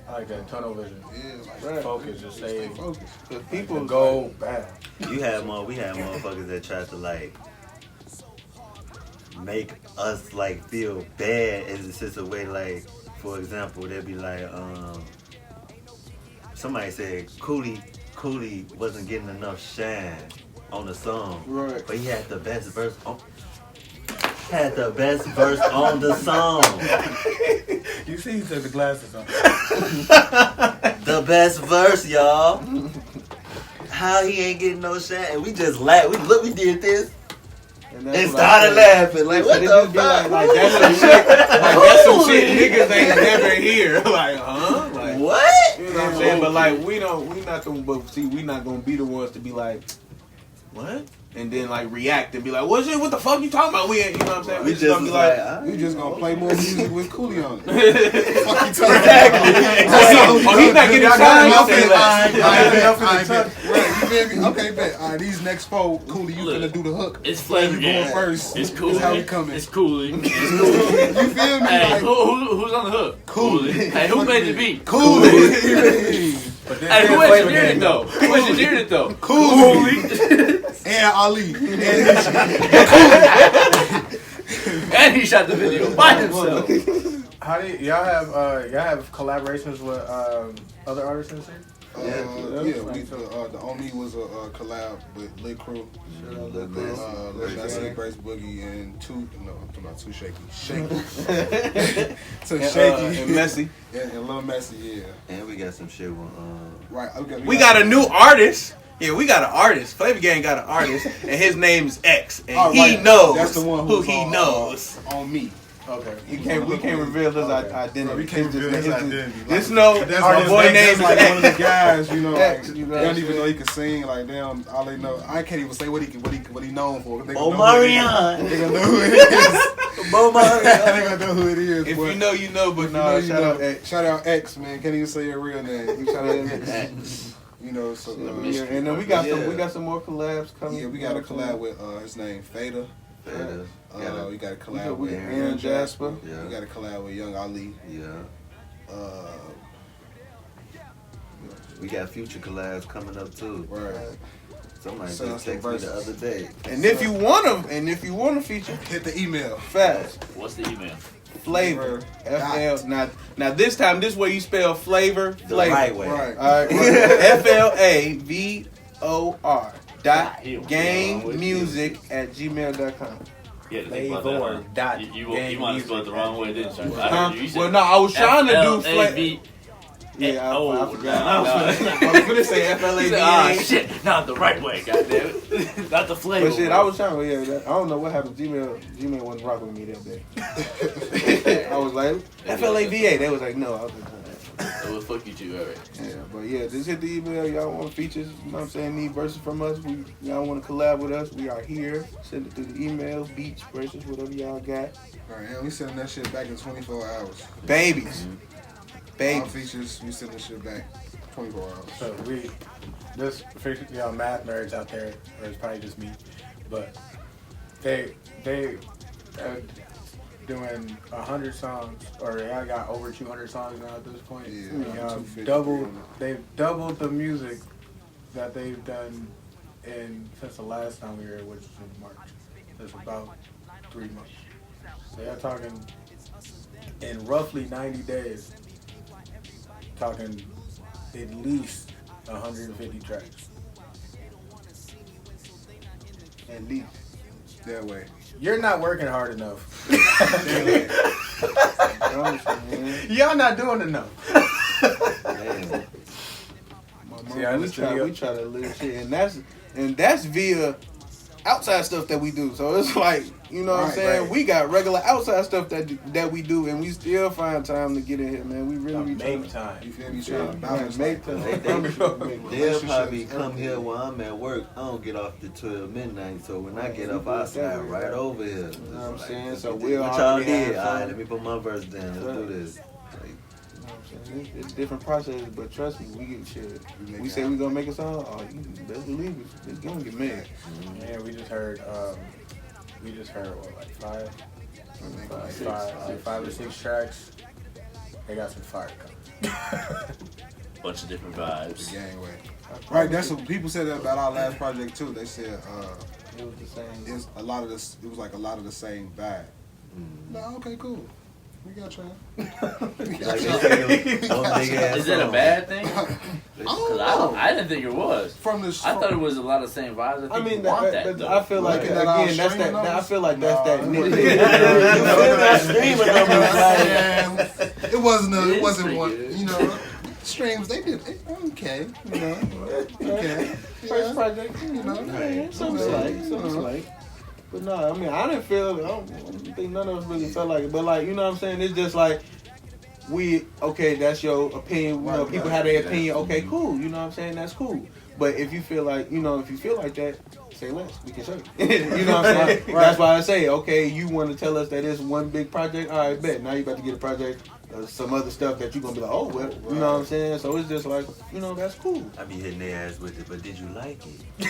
I like that tunnel vision. Yeah, like focus, just stay focused. Because people go bad. We had motherfuckers that tried to like make us like feel bad as it's just a way, like, for example, they'd be like, somebody said Cooley wasn't getting enough shine on the song, right? But he had the best verse. had the best verse on the song. You see, he took the glasses off. The best verse, y'all. How he ain't getting no shot? And we just laughed. We did this. And started laughing. Like, what the fuck? Like, that's some shit. Like, that's some shit niggas ain't never hear. Like, huh? Like, What? you know what I'm saying? But like, we not gonna be the ones to be like, what? And then like react and be like, what the fuck you talking about? We ain't, you know what I'm saying? We just gonna be like, We just gonna play more music with Cooley on it. Fuck you talking oh, he's not getting signed. Okay, bet. All right, these next four, Cooley, you finna do the hook. It's Flava You Gang. going first. It's cool. That's how we coming. It's Cooley. You feel me? Hey, Like, who's on the hook? Cooley. Hey, who made the beat? Cooley. Hey, who engineered it though? Who engineered it though? Cooley. And Ali. And he shot the video by himself. How do y'all have collaborations with other artists in the city? The On Me was a collab with Lit Crew. Brace Boogie and I'm talking about Too Shaky. Too Shaky. And Messy. And Lil Messy, yeah. And we got some shit with, Right. We got a new artist. Yeah, we got an artist. Flava Gang got an artist, and his name's X, and he knows That's the one who he knows. On Me. Okay. We can't reveal his identity. We can't reveal his identity. Just know our boy name is like X. one of the guys, you know. X, Like, you know they what don't I'm even saying? know he can sing. Like damn, all they know. I can't even say what he known for. They gonna know Omarion. They gonna know who it is. They Omarion. gonna know who it is. If boy. you know, you know. But If you no, know, you shout know. out X. Shout out X, man. Can't even say your real name. Shout out X. X. You know, so Yeah, and then we got some more collabs coming. yeah, we got a collab with his name Fada. Fada. We got a collab with Aaron Jasper. Yeah. We got a collab with Young Ali. Yeah. We got future collabs coming up too. Right. Somebody Send just us some texted me the verses. other day. And if you want to feature, Hit the email. fast. What's the email? Flavor. Dot. FL. Now this time, this way you spell flavor. The Flavor. right way. Right. All right. FLAVOR dot gangmusic@gmail.com. Yeah, to think about that. Flavor dot You want to spell it the wrong way, didn't you? I Huh? heard you. You Well, no, I was trying to do flavor. FLAV. Yeah, I forgot. nah. I was gonna say FLAVA. Ah, shit. Not the right way, goddamn it. Not the flavor. But shit, I was trying. I don't know what happened. Gmail wasn't rocking with me that day. I was like FLAVA. They was like, no. I was like, Well, fuck you too, alright. yeah, but yeah, just hit the email. Y'all want features? You know what I'm saying? Need verses from us? Y'all want to collab with us? We are here. Send it through the email, beats, verses, whatever y'all got. All right, and we sending that shit back in 24 hours. Babies, All babies. features, we send this shit back 24 hours. So for y'all math nerds out there, or it's probably just me, but they doing 100 songs, or they got over 200 songs now at this point. Yeah, And, 250. they've doubled the music that they've done since the last time we were here, which was in March. That's about 3 months. So you're talking in roughly 90 days, talking at least 150 tracks. At least. That way. You're not working hard enough. Man. Y'all not doing enough. Man. See, I we try to live shit, and that's via outside stuff that we do. So it's like, you know what I'm Right, saying? right. We got regular outside stuff that we do, and we still find time to get in here, man. We really be trying Make to time. You feel me? Trying to yeah, balance make like, time. They'll probably come here when I'm at work. I don't get off till 12 midnight, so when I get up, I slide right over here. You know what I'm saying? So What we'll y'all already did? have All right, fun. let me put my verse down. Let's do this. You know what I'm saying? It's different processes, but trust me, we get shit. make We it say we gonna make a song. Oh, you best believe it. It's gonna get made. Yeah, we just heard what, like five or six tracks. They got some fire coming. Bunch of different the vibes. gang way. Right, that's what people said that about our last project too. They said It was the same. it's a lot of this. It was like a lot of the same vibe. No, okay, cool. We got trans. Is it a bad thing? Because I didn't think it was. I thought it was a lot of the same vibes. I think you want that, though. I feel like again, that's that. I feel like that's that. It wasn't one. You know, streams they did okay. You know, okay. First project, you know, something like. But no, I mean, I don't think none of us really felt like it. But like, you know what I'm saying? It's just like, that's your opinion. You know, people have their opinion. Okay, cool. You know what I'm saying? That's cool. But if you feel like, that, say less. We can show you. You know what I'm saying? Right. That's why I say, okay, you want to tell us that it's one big project? All right, bet. Now you about to get a project. Some other stuff that you're going to be like, oh, well, you know what I'm saying? So it's just like, that's cool. I be hitting their ass with it, but did you like it? You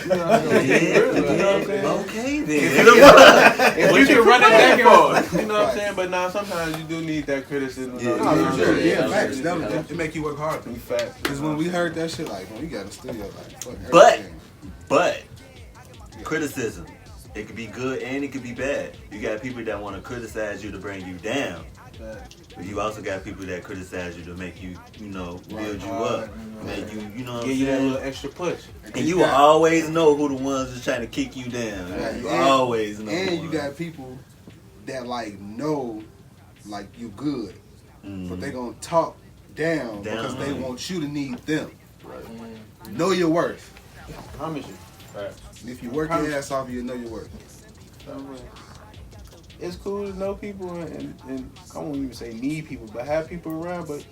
know what I'm saying? Okay, then. If you can run it back and forth, you know what I'm saying? But now sometimes you do need that criticism. Facts. It make you work hard. Because when we heard that shit, like, when we got in the studio, like, fuck everything. But, criticism, it could be good and it could be bad. You got people that want to criticize you to bring you down. But you also got people that criticize you to make you, build you up, make you, give you that little extra push. And you will always know who the ones that's trying to kick you down. Right? You always know. And you got people that know, you good, but they gonna talk down because they want you to need them. Right. Know your worth. I promise you. Right. And if you work your ass off, you know your worth. It's cool to know people and I won't even say need people, but have people around, but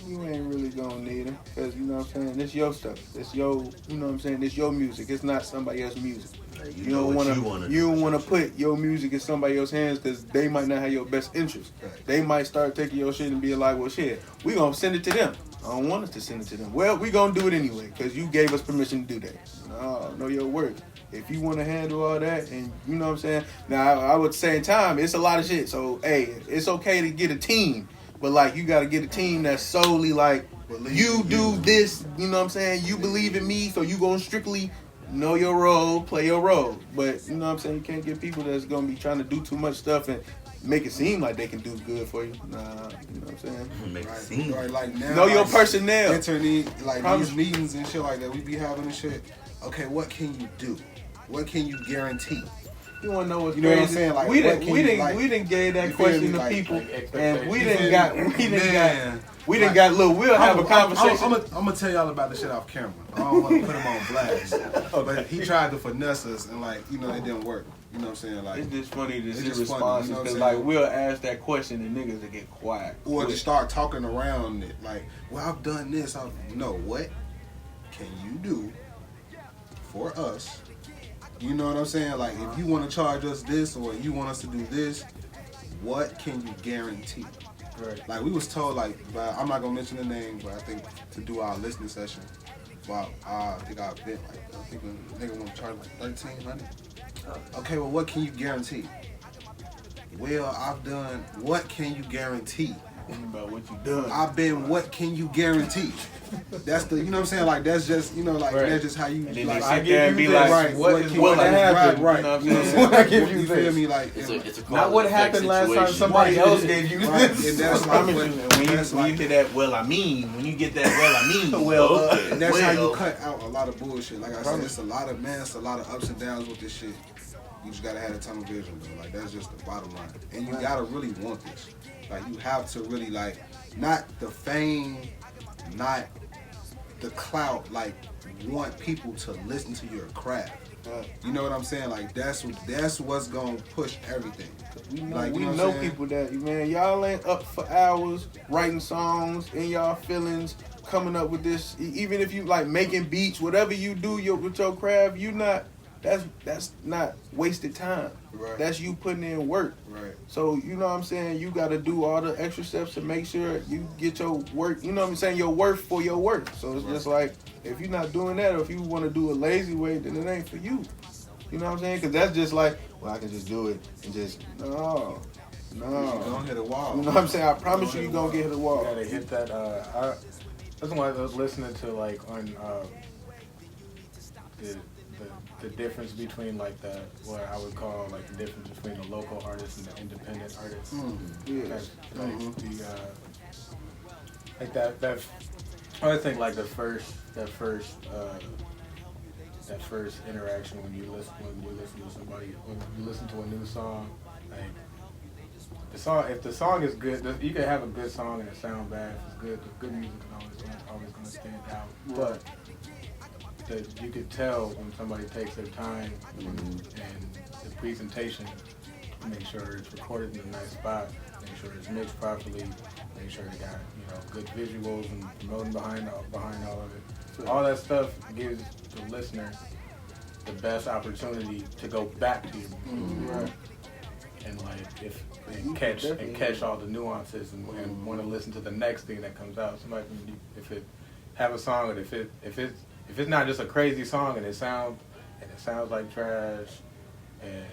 you ain't really gonna need them because, you know what I'm saying, it's your stuff. It's your, you know what I'm saying, it's your music. It's not somebody else's music. You don't want to put your music in somebody else's hands because they might not have your best interest. Right. They might start taking your shit and be like, well, shit, we gonna send it to them. I don't want us to send it to them. Well, we gonna do it anyway because you gave us permission to do that. No, know your worth. If you want to handle all that, and you know what I'm saying. Now, I would say in time, it's a lot of shit. So, hey, it's okay to get a team, but you got to get a team that's solely you do this. You know what I'm saying. You believe in me, so you gonna strictly know your role, play your role. But you know what I'm saying. You can't get people that's gonna be trying to do too much stuff and make it seem like they can do good for you. Nah, you know what I'm saying. Make it seem right. Now, know your personnel. These meetings and shit like that we be having and shit. Okay, what can you do? What can you guarantee? You want to know what's crazy? What I'm saying? Like, we didn't gave that question to people, and we didn't got. Look, we'll have a conversation. I'm gonna tell y'all about the shit off camera. I don't want to put him on blast, but he tried to finesse us, and it didn't work. You know what I'm saying? It's just funny to see responses because we'll ask that question and niggas will get quiet, or just start talking around it. Well, I've done this. What can you do for us? You know what I'm saying? If you want to charge us this or you want us to do this, what can you guarantee? Right. We was told, by, I'm not going to mention the name, but I think to do our listening session, I think I bid, I think a nigga want to charge $1,300. Okay, well, what can you guarantee? Well, I've done, what can you guarantee? About what you done. I've been, what can you guarantee? That's the, you know what I'm saying? That's just, that's just how you, I can be what happened? Right. You know what I'm saying? I give you feel me? It's a not what happened last time somebody else gave you this. And that's when you get that, when you get that, and that's how you cut out a lot of bullshit. Like I said, it's a lot of ups and downs with this shit. You just gotta have a tunnel vision, bro. That's just the bottom line. And you gotta really want this. You have to really not the fame, not the clout, want people to listen to your craft. You know what I'm saying? That's what's gonna push everything. We know people that, y'all ain't up for hours writing songs in y'all feelings, coming up with this. Even if you making beats, whatever you do with your craft, that's not wasted time. Right. That's you putting in work. Right. So, you know what I'm saying? You got to do all the extra steps to make sure you get your work, you know what I'm saying, your worth for your work. So it's just if you're not doing that, or if you want to do a lazy way, then it ain't for you. You know what I'm saying? Because that's just well, I can just do it and just, no. You're going to hit a wall. You know what I'm saying? I promise you're going to get hit a wall. You got to hit that, that's why I was listening to, on, the the difference between like what I would call like the difference between the local artist and the independent artist. Like that I think like that first interaction when you listen to somebody, when you listen to a new song, like if the song is good, you can have a good song and it sound bad. If it's good, the good music is always gonna stand out. But you could tell when somebody takes their time and the presentation, make sure it's recorded in a nice spot, make sure it's mixed properly, make sure they got good visuals and promoting behind all of it. All that stuff gives the listener the best opportunity to go back to your music. Right. And like catch all the nuances and want to listen to the next thing that comes out. Somebody, if it have a song and if it's not just a crazy song and it sounds like trash, and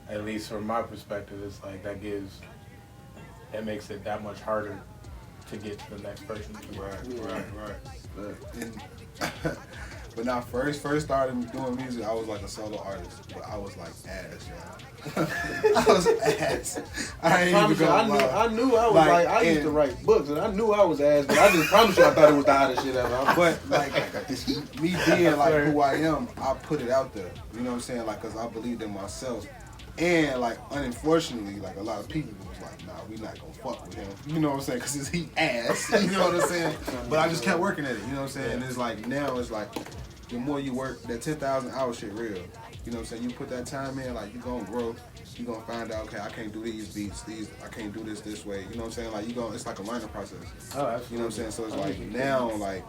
at least from my perspective, it's like that makes it that much harder to get to the next person. Right. And when I first started doing music, I was like a solo artist, but I was like ass, y'all. I was ass. I ain't even gonna lie. I knew I was like I used to write books, and I knew I was ass, but I just promise you I thought it was the hottest shit ever. But like me being like who I am, I put it out there. You know what I'm saying? Like, cause I believed in myself. And like, unfortunately, like a lot of people was like, nah, we not gonna fuck with him. You know what I'm saying? Cause he ass. You know what I'm saying? But I just kept working at it. You know what I'm saying? And it's like now it's like the more you work, that 10,000 hour shit real. You know what I'm saying? You put that time in, like you gonna grow. You gonna find out, okay, I can't do these beats. I can't do this way. You know what I'm saying? Like it's like a learning process. Oh, absolutely. You know what I'm saying? So it's like now, like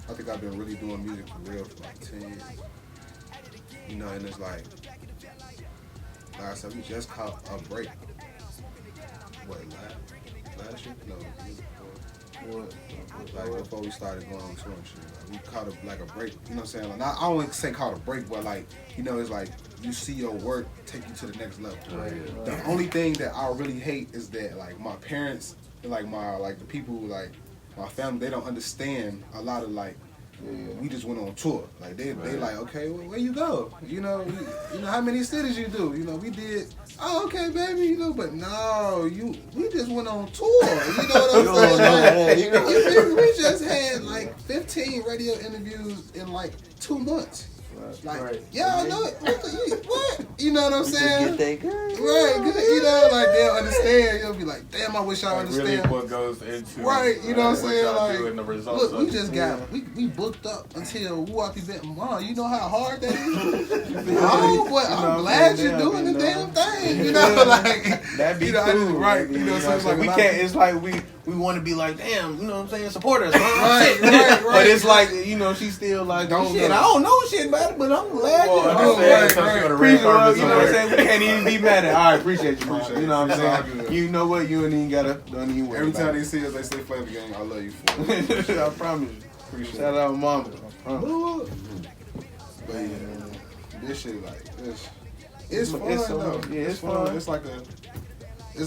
I think I've been really doing music for real for like 10 years. You know, and it's like I said, we just caught a break. What, last year? No, like before we started going on tour and shit. Like, we caught a break, you know what I'm saying? Like, I wouldn't say caught a break, but like, it's like you see your work take you to the next level. Right. The only thing that I really hate is that like my parents and like the people like my family, they don't understand a lot of like, we just went on tour. Like they like, okay, well, where you go? You know how many cities you do? We did. Oh, okay, baby. But no, we just went on tour. You know what I'm saying? Like, we just had like 15 radio interviews in like 2 months. Like, y'all know it. What? You know what I'm saying? Get that good. Right, good. Like they'll understand. You'll be like, damn, I wish I understand. Really what goes into right, you know what I'm saying? Like, the results look, we just got we booked up until Whoopie Bet tomorrow. You know how hard that is? Oh, but I'm glad you're doing the damn thing. You know, like that'd be cool. Right. You know, so it's like we can't. It's like we want to be like, damn, you know what I'm saying? Support us, right. But it's like, she's still like, shit, I don't know shit about it, but I'm glad you appreciate it. You know what I'm saying? We can't even be mad at it. I appreciate you, man. You know what I'm saying? You know what? You ain't even gotta, don't even worry. Every time they see us, they say Flava Gang, I love you for it. I promise you. Appreciate Shout out mama. But yeah, this shit like it's fun though. Yeah, it's fun. It's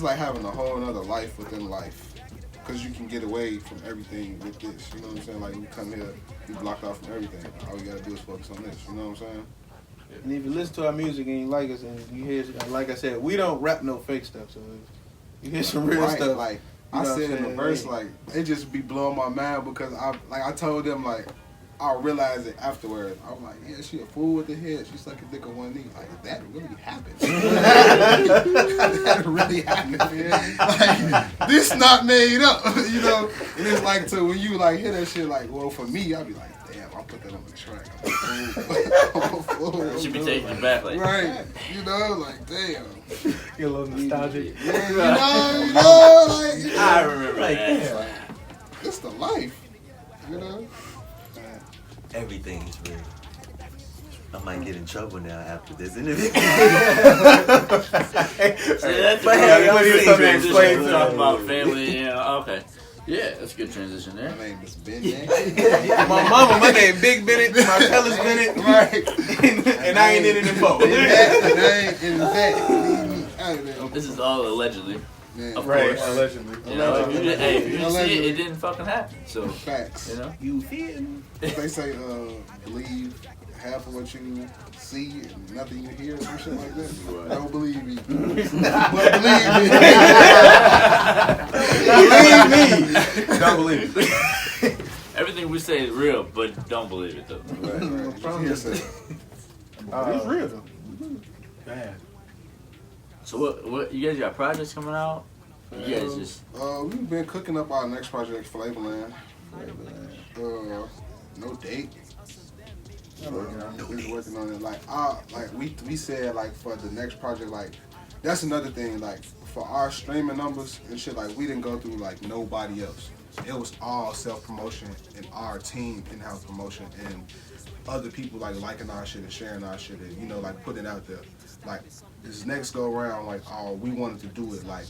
like having a whole other life within life. Because you can get away from everything with this. You know what I'm saying? Like, we come here, we blocked off from everything. All we got to do is focus on this. You know what I'm saying? And if you listen to our music and you like us and you hear, like I said, we don't rap no fake stuff. So if you hear some real stuff. Like, I said in the verse, like, it just be blowing my mind because I told them, like, I realized it afterwards. I was like, yeah, she a fool with the head. She suck a dick on one knee. Like, that really happened. That really happened, man. Like, this not made up, And it's like, so when you, like, hear that shit, like, well, for me, I'll be like, damn, I'll put that on the track. I'm a fool. She be taking it back, like, right. Like, damn. Get a little nostalgic. Yeah, like, I remember that. It's the life, Everything is real. I might get in trouble now after this interview. See, that's but hey, I'm transition talking about family. Okay. Yeah, that's a good transition there. My name is Ben. My name Big Bennett. Martellus Bennett. Right. and I ain't in it before. This is all allegedly. Yeah. Of Right, course. allegedly. If you didn't see it, it didn't fucking happen. So facts. You feel? They say believe, half of what you see and nothing you hear or some shit like that. Right. Don't believe me. But believe me. Don't believe me. Everything we say is real, but don't believe it though. Right. It's real though. Man. So what you guys got projects coming out? You guys just we've been cooking up our next project, Flava. No date. We're working on it. Like we said, like for the next project, like that's another thing. Like for our streaming numbers and shit, like we didn't go through like nobody else. It was all self promotion and our team in-house promotion and other people like liking our shit and sharing our shit and like putting it out there. Like this next go around, like we wanted to do it like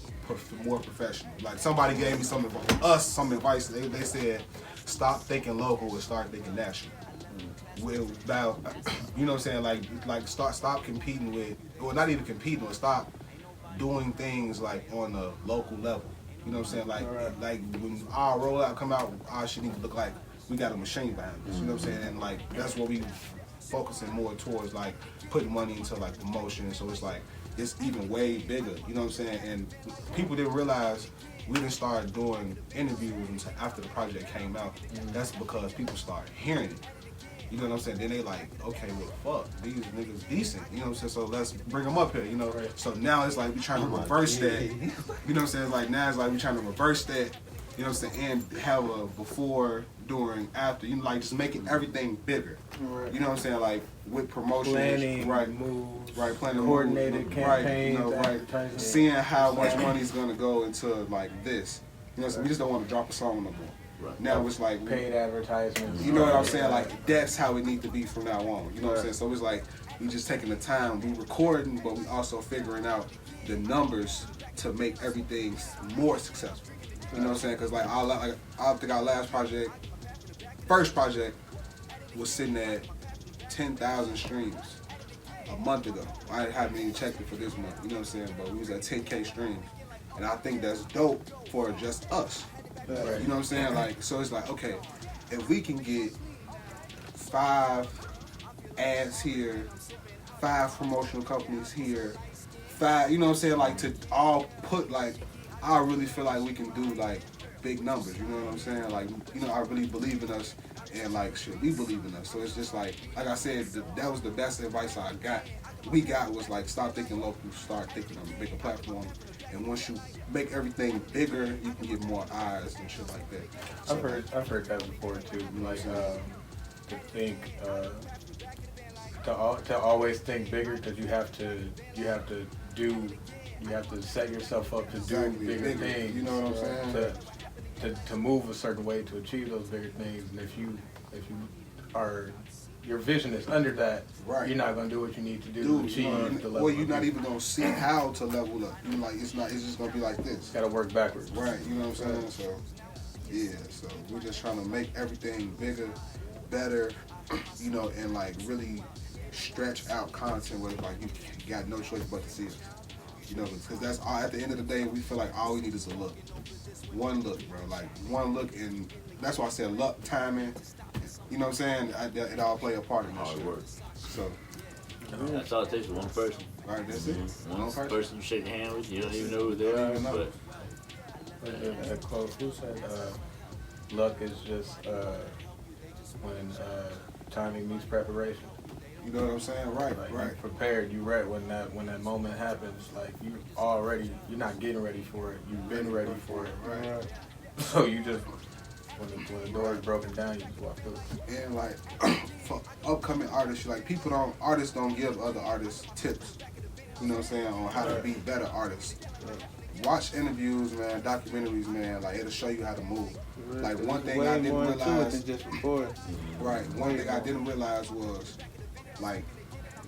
more professional. Like somebody gave me some advice. They said stop thinking local and start thinking national. About what I'm saying, like stop competing with, or not even competing, or stop doing things like on a local level. You know what I'm saying? Like when our rollout come out, our shit need to look like we got a machine behind us. You know what I'm saying? And like that's what we focusing more towards, like putting money into like promotion. So it's like it's even way bigger. You know what I'm saying? And people didn't realize we didn't start doing interviews until after the project came out. That's because people started hearing it. You know what I'm saying? Then they like, okay, well, fuck, these niggas decent. You know what I'm saying? So let's bring them up here, Right. So now it's like we trying to reverse that. You know what I'm saying? Like now it's like we trying to reverse that. You know what I'm saying? And have a before, during, after. Like just making everything bigger. Right. You know what I'm saying? Like with promotion, planning, right? Moves, right? Planning, coordinated campaigns, right? Seeing how much money's gonna go into like this. You know, so we just don't want to drop a song no more. Right. Now it's like paid advertisements. You know what I'm saying? Like that's how it need to be from now on. You know what I'm saying? So it's like we just taking the time, we recording, but we also figuring out the numbers to make everything more successful. You know what I'm saying? Because like I think our first project was sitting at 10,000 streams a month ago. I haven't even checked it for this month. You know what I'm saying? But we was at 10K streams, and I think that's dope for just us. You know what I'm saying? Like, so it's like, okay, if we can get 5 ads here, 5 promotional companies here, 5, you know what I'm saying? Like to all put like, I really feel like we can do like big numbers. You know what I'm saying? Like, I really believe in us, and like shit, we believe in us. So it's just like I said, that was the best advice we got was like stop thinking local, start thinking on a bigger platform. And once you make everything bigger, you can get more eyes and shit like that. So, I've heard that before too. Like to think to always think bigger, because you have to set yourself up to do bigger things. You know what I'm saying? To move a certain way to achieve those bigger things. And if you are, your vision is under that, you're not gonna do what you need to do to achieve the level. Or you're not even gonna see how to level up. You know, like it's just gonna be like this. Gotta work backwards. Right, you know what I'm saying? So yeah, so we're just trying to make everything bigger, better, and like really stretch out content where like you got no choice but to see us. Because that's all, at the end of the day, we feel like all we need is a look. One look, bro. Like one look, and that's why I said luck, timing. You know what I'm saying? It all play a part in this shit. Works. So that's all it takes for one person. Right, that's it. One person you shake your hand with, you don't even know who they are. But a quote, who said, luck is just when timing meets preparation. You know what I'm saying? Right, like right. You're prepared. You're right when that moment happens. Like you're not getting ready for it. You've been ready for it. Right. So you just when the door is broken down, you just walk through. And like for upcoming artists, like artists don't give other artists tips. You know what I'm saying, on how to be better artists. Watch interviews, man, documentaries, man. Like it'll show you how to move. Like one thing I didn't realize. Right. One thing I didn't realize was like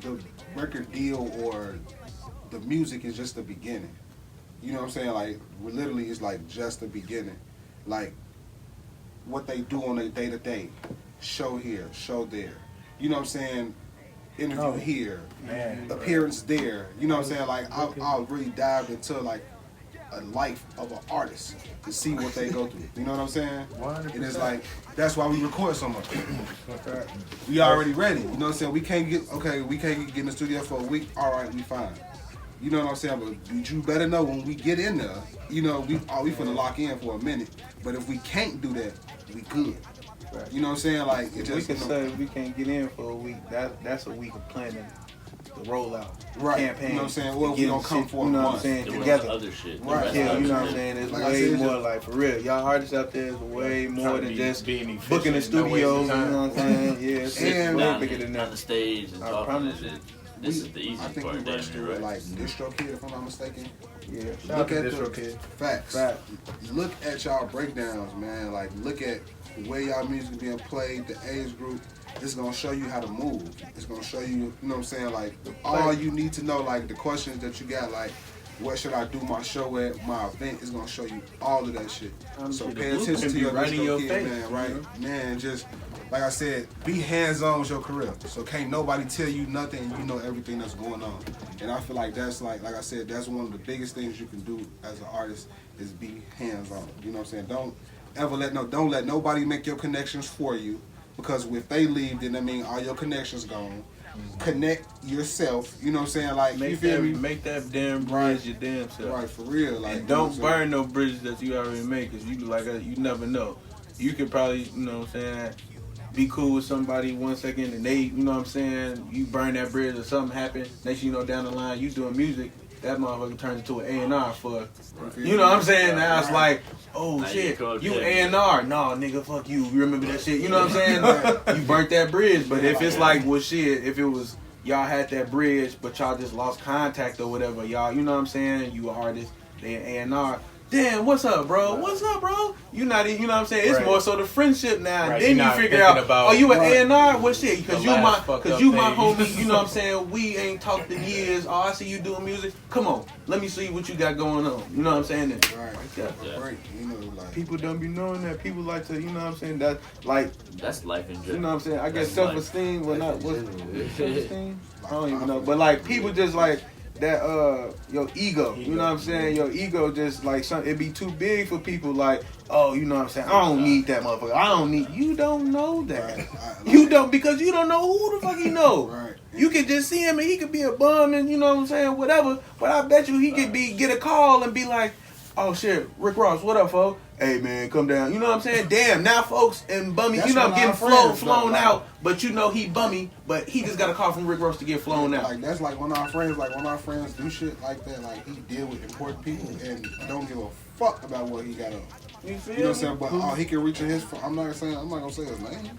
the record deal or the music is just the beginning. You know what I'm saying? Like literally, it's like just the beginning. Like what they do on a day to day, show here, show there. You know what I'm saying? Interview here, appearance there. You know what I'm saying? Like I'll really dive into like a life of an artist to see what they go through. You know what I'm saying? 100%. And it's like, that's why we record so much. We already ready. You know what I'm saying? We can't get in the studio for a week. All right, we fine. You know what I'm saying? But you better know when we get in there, you know, we finna lock in for a minute. But if we can't do that, we good. Right. You know what I'm saying? Like, it just, we can say we can't get in for a week. That's a week of planning the rollout campaign. You know what I'm saying? Or we don't come for a you know what I'm month. saying? Doing Together. other shit. Right. Yeah, you know what I'm saying? It's Like I way said, more like, for real. Y'all artists out there is way more than just being booking the efficient, no studio. wasting You time. know what I'm saying? Yeah, it's And- way bigger than on that. the stage and I talking promise and you. shit. This is the easy I think part, we damn registered near, with right? like DistroKid, if I'm not mistaken. Yeah. Shout out to DistroKid. the facts. Fact. Look at y'all breakdowns, man. Like, look at the way y'all music being played, the age group. It's gonna show you how to move. It's gonna show you, you know what I'm saying? Like, all you need to know, like the questions that you got, like, what should I do my show at, my event, is gonna show you all of that shit. So pay attention to your right in your DistroKid, face, man. Right, man. Just like I said, be hands-on with your career. So can't nobody tell you nothing, and you know everything that's going on. And I feel like that's like I said, that's one of the biggest things you can do as an artist is be hands-on. You know what I'm saying? Don't let nobody make your connections for you, because if they leave, then that means all your connections gone. Connect yourself. You know what I'm saying? Like, you feel me? Make that damn bridge your damn self. Right, for real. Like, And don't burn no bridges that you already made, because you never know. You could probably, you know what I'm saying, be cool with somebody 1 second and they, you know what I'm saying, you burn that bridge or something happen. Next thing you know, down the line, you doing music, that motherfucker turns into an A&R for, you know what I'm saying? Now it's like, oh Now shit, you you A&R. No, nigga, fuck you. You remember that shit? You know what I'm saying? You burnt that bridge. But if it's like, well, shit, if it was, y'all had that bridge, but y'all just lost contact or whatever, y'all, you know what I'm saying? You an artist, they an A&R. Damn, what's up, bro? What's up, bro? You not even, you know what I'm saying? It's Right. more so the friendship now. Right. Then You're you not figure thinking out, about- oh, you an Right. A&R? What shit? Because The you my, last fucked up my thing. homie. You know what I'm saying? We ain't talked in years. Oh, I see you doing music. Come on, let me see what you got going on. You know what I'm saying? Right. Yeah. Right. You know, like, People don't be knowing that. People like to, you know what I'm saying? That like, That's life in you general. know what I'm saying? I guess That's life. self-esteem, well, not what's general. self-esteem. I don't even know, but like people just like that. Your ego. You know what I'm saying? Your ego just like it be too big for people. Like, oh, you know what I'm saying? I don't need that motherfucker. I don't need. You don't know that. Right. You don't, because you don't know who the fuck he know. Right. You could just see him and he could be a bum and you know what I'm saying, whatever. But I bet you he could get a call and be like, oh shit, Rick Ross, what up, folks? Hey man, come down. You know what I'm saying? Damn, now folks and bummy, That's you know I'm one getting of our friends, flown like- out, but you know he bummy, but he just got a call from Rick Ross to get flown out. Like, that's like one of our friends do shit like that. Like, he deal with important people and don't give a fuck about what he got on. You feel You know what I'm me? saying? But he can reach in his phone. I'm not gonna say his name.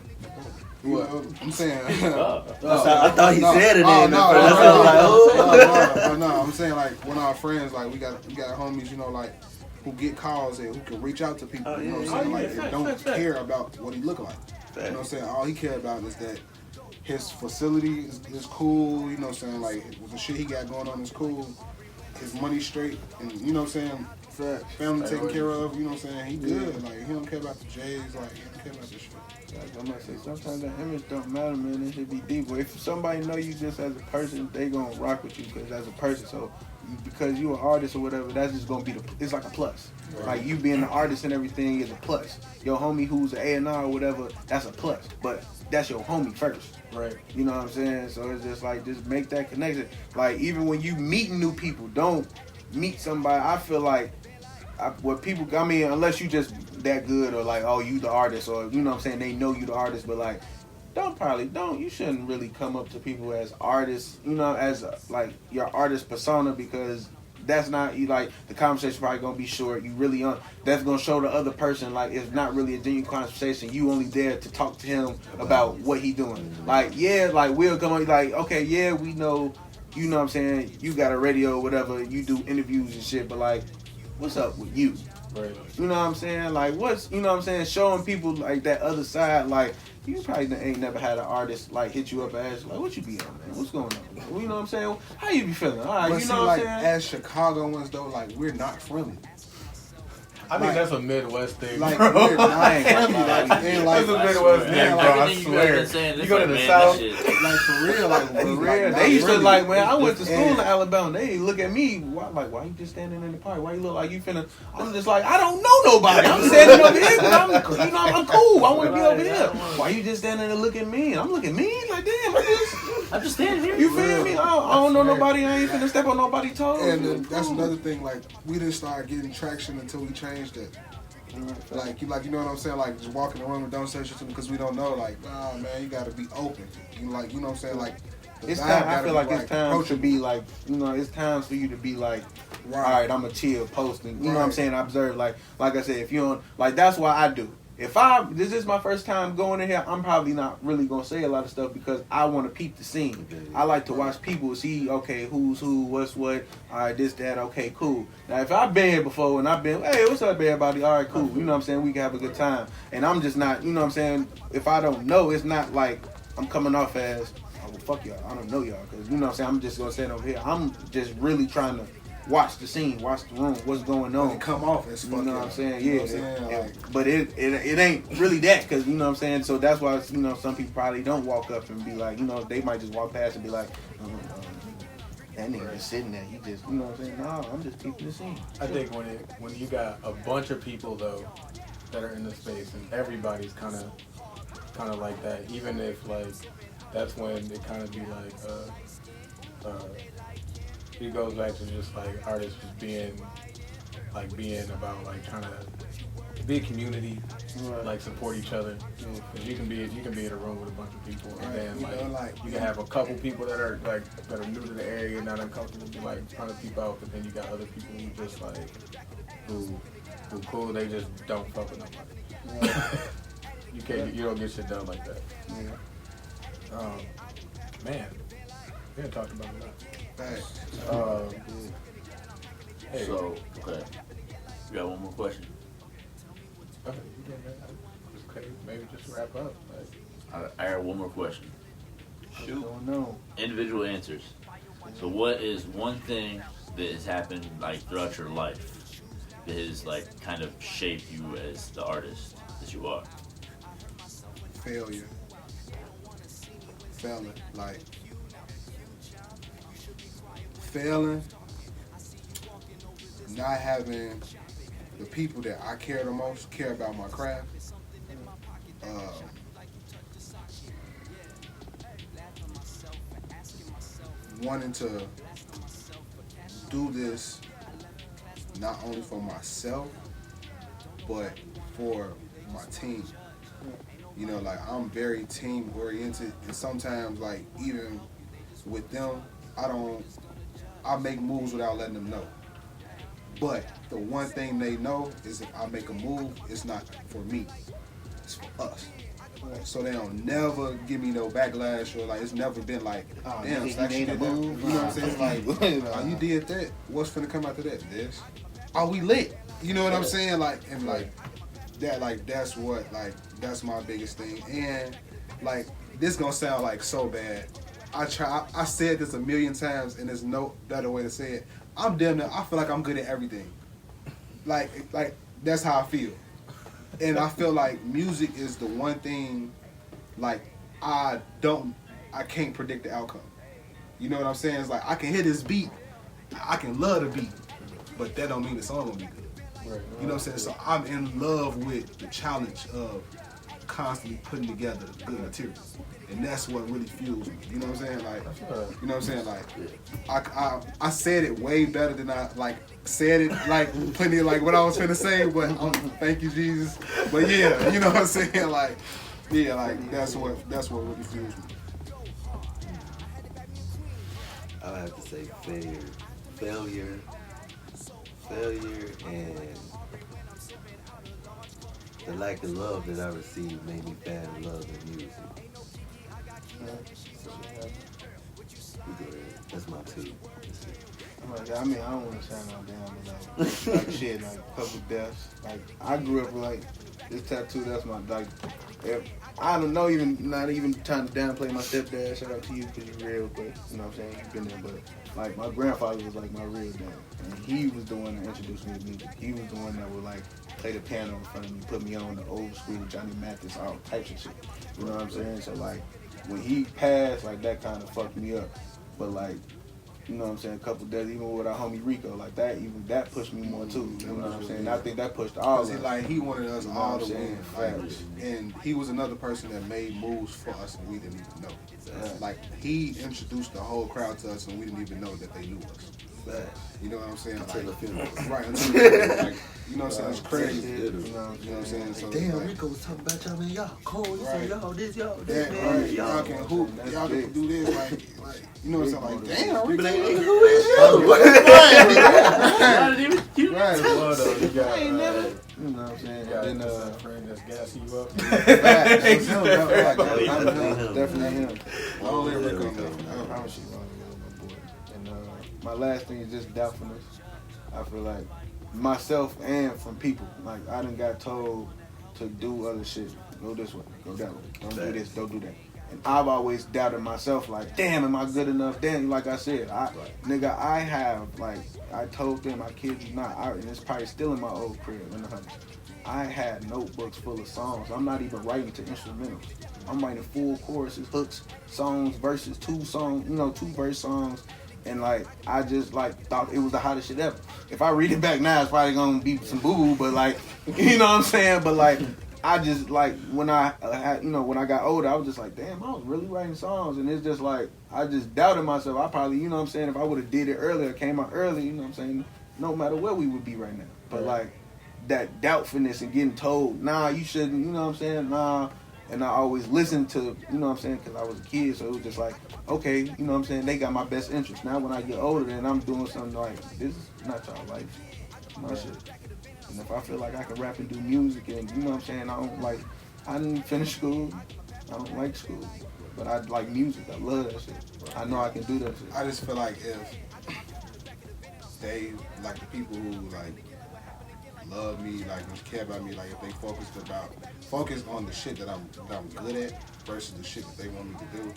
What? I'm saying. I thought he said it in Oh, the no, first. I was like, oh. no, I'm saying, like, one of our friends, like, we got homies, you know, like, who get calls and who can reach out to people, Oh, you know what yeah, I'm saying? yeah. Like, Oh, yeah, and don't facts. care about what he look like. You know what I'm saying? All he care about is that his facility is cool, you know what I'm saying? Like, the shit he got going on is cool. His money straight, and you know what I'm saying? Family taken care of, you know what I'm saying? He good. Like, he don't care about the J's, like, he don't care about this shit. Like I'm gonna say, sometimes that image don't matter, man. It should be deep. But if somebody know you just as a person, they gonna rock with you because as a person. So because you an artist or whatever, that's just gonna be it's like a plus. Right. Like you being an artist and everything is a plus. Your homie who's an A&R or whatever, that's a plus. But that's your homie first. Right. You know what I'm saying? So it's just like, just make that connection. Like even when you meet new people, don't meet somebody. I feel like unless you just that good or like, oh, you the artist, or you know what I'm saying, they know you the artist, but like, you shouldn't really come up to people as artists, you know, as like your artist persona, because that's not, you like, the conversation probably gonna be short. You really that's gonna show the other person like it's not really a genuine conversation. You only there to talk to him about what he doing. Like, yeah, like we'll come on, like, okay, yeah, we know, you know what I'm saying, you got a radio or whatever, you do interviews and shit, but like, what's up with you? Right. You know what I'm saying? Like, you know what I'm saying? Showing people like that other side. Like, you probably ain't never had an artist like hit you up and ask like, what you be on, man? What's going on? You know what I'm saying? How you be feeling? All right, But you see, know what like, I'm saying? as Chicagoans though, like, we're not friendly. I think that's a Midwest thing, like, bro. I ain't gonna lie. That's a Midwest thing, bro. I swear. You go to the South, like for real, they used to like, man, I went to school in Alabama. They look at me, why you just standing in the park? Why you look like you finna? I'm just like, I don't know nobody. I'm standing over here, I'm cool. I want to be over here. Why you just standing there looking mean? I'm looking mean, like damn. I'm just standing here. You feel me? I don't know nobody. I ain't finna step on nobody's toes. And that's another thing. Like we didn't start getting traction until we changed it. Like you know what I'm saying? Like just walking around and don't say shit to me because we don't know. Like, nah, man, you gotta be open. You know what I'm saying? Like, it's time. I feel like it's time to be like, it's time for you to be like, all right, I'm a chill posting. You know what I'm saying? Observe. Like I said, if you don't, like, that's why I do. If this is my first time going in here, I'm probably not really gonna say a lot of stuff because I want to peep the scene. I like to watch people see, okay, who's who, what's what, all right, this, that, okay, cool. Now, if I've been here before and I've been, hey, what's up, everybody? All right, cool. You know what I'm saying? We can have a good time. And I'm just not, you know what I'm saying? If I don't know, it's not like I'm coming off as, oh, well, fuck y'all. I don't know y'all. Because, you know what I'm saying? I'm just gonna stand over here. I'm just really trying to watch the scene, watch the room, what's going on. And come off as fuck. You know what I'm saying? You Yeah. know what I'm saying? But it ain't really that, because, you know what I'm saying? So that's why, some people probably don't walk up and be like, they might just walk past and be like, that nigga just sitting there. He just, you know what I'm saying? No, I'm just peeping the scene. I think when you got a bunch of people, though, that are in the space and everybody's kind of like that, even if, like, that's when it kind of be like, it goes back to just like artists just being about like trying to be a community, like support each other. Cause you can be in a room with a bunch of people, and then you can have a couple people that are new to the area, not uncomfortable, like trying to peep out, but then you got other people who just like who cool, they just don't fuck with nobody. You don't get shit done like that. Man, we haven't talked about that. Hey. So, okay. You got one more question? Okay, maybe just wrap up. I got one more question. Shoot. Don't know. Individual answers. So what is one thing that has happened like throughout your life that has like kind of shaped you as the artist that you are? Failure. Failing, not having the people that I care the most care about my craft. Wanting to do this not only for myself, but for my team. Like I'm very team oriented, and sometimes like even with them, I make moves without letting them know. But the one thing they know is if I make a move, it's not for me, it's for us. So they don't never give me no backlash or like it's never been like, damn, Slack, you did that. You know what I'm saying? Like, oh, you did that. What's finna come after that? This. Oh, we lit. You know what I'm saying? Like, and like that, like that's what, like that's my biggest thing. And like this gonna sound like so bad. I said this a million times, and there's no better way to say it. I'm damn near, I feel like I'm good at everything. Like that's how I feel. And I feel like music is the one thing, like, I can't predict the outcome. You know what I'm saying? It's like, I can hit this beat, I can love the beat, but that don't mean the song gonna be good. Right. You know what I'm saying? So I'm in love with the challenge of constantly putting together good material. And that's what really fuels me. You know what I'm saying? Like, you know what I'm saying? Like, I said it way better than I like said it. Like plenty of like what I was finna say. But thank you, Jesus. But yeah, you know what I'm saying? Like, yeah, like that's what really fuels me. I would have to say failure, and the lack of love that I received made me fall in love with music. That's my two. I mean, I don't want to sound all down, but like shit, like a couple deaths. Like I grew up with like this tattoo. That's my like. I don't know, not even trying to downplay my stepdad. Shout out to you because you're real, but you know what I'm saying, you've been there. But like my grandfather was like my real dad, and he was the one that introduced me to music. He was the one that would like play the piano in front of me, put me on the old school Johnny Mathis, all types of shit. You know what I'm saying? So like when he passed, like that kind of fucked me up. But like, you know what I'm saying, a couple days, even with our homie Rico, like that, even that pushed me more too. You know what I'm saying? I think that pushed all of us. Like he wanted us all to saying? win, like, and he was another person that made moves for us and we didn't even know. Like he introduced the whole crowd to us and we didn't even know that they knew us. You know what I'm saying? Like, right, until like, you know what I'm saying? It's crazy. You know what I'm saying? So Damn, like, Rico was talking about y'all, man. Y'all cold. Right. Y'all this, y'all that, this, man. right, y'all can hoop, y'all can do this, like, you know what I'm saying? Like, damn, Rico. Like, nigga, who is you? Right. I ain't never. You know what I'm saying? You got And then, a friend that's gassing you up. definitely him. I don't let Rico know. I promise you, my boy. And my last thing is just doubtfulness. I feel like myself and from people. Like I done got told to do other shit. Go this way, go that way. Don't do this, don't do that. And I've always doubted myself. Like, damn, am I good enough? Damn, like I said, nigga, I have like I told them, I kid you not. And it's probably still in my old crib in the hundreds. I had notebooks full of songs. I'm not even writing to instrumentals. I'm writing full choruses, hooks, songs, verses, 2 verse songs. And like I just like thought it was the hottest shit ever. If I read it back now, it's probably gonna be some boo-boo, but like, you know what I'm saying? But like, I just like when I when I got older, I was just like, damn, I was really writing songs, and it's just like I just doubted myself. I probably, you know what I'm saying, if I would have did it earlier, came out early, you know what I'm saying, no matter where we would be right now. But like that doubtfulness and getting told, nah, you shouldn't, you know what I'm saying, nah. And I always listened to, you know what I'm saying, because I was a kid, so it was just like, okay, you know what I'm saying, they got my best interest. Now when I get older and I'm doing something like, this is not y'all life, my shit. And if I feel like I can rap and do music and, you know what I'm saying, I didn't finish school, I don't like school, but I like music, I love that shit. I know I can do that shit. I just feel like if they, like the people who like love me, like care about me, like if they focus on the shit that I'm good at versus the shit that they want me to do,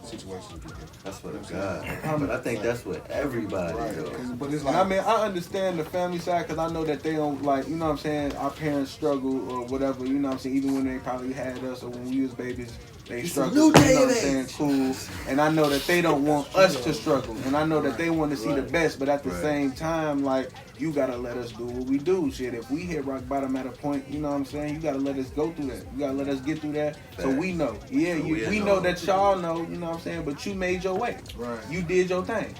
situations will be different. That's what I'm God. But I think that's what everybody does. But it's And like, I mean, I understand the family side because I know that they don't like, you know what I'm saying, our parents struggle or whatever, you know what I'm saying, even when they probably had us or when we was babies, they struggle, you know what I'm saying, cool. And I know that they don't want us to struggle. And I know that they want to see the best, but at the same time, like, you gotta let us do what we do. Shit, if we hit rock bottom at a point, you know what I'm saying, you gotta let us go through that. You gotta let us get through that so we know. Yeah, we know that y'all know, you know what I'm saying, but you made your way. right. You did your thing.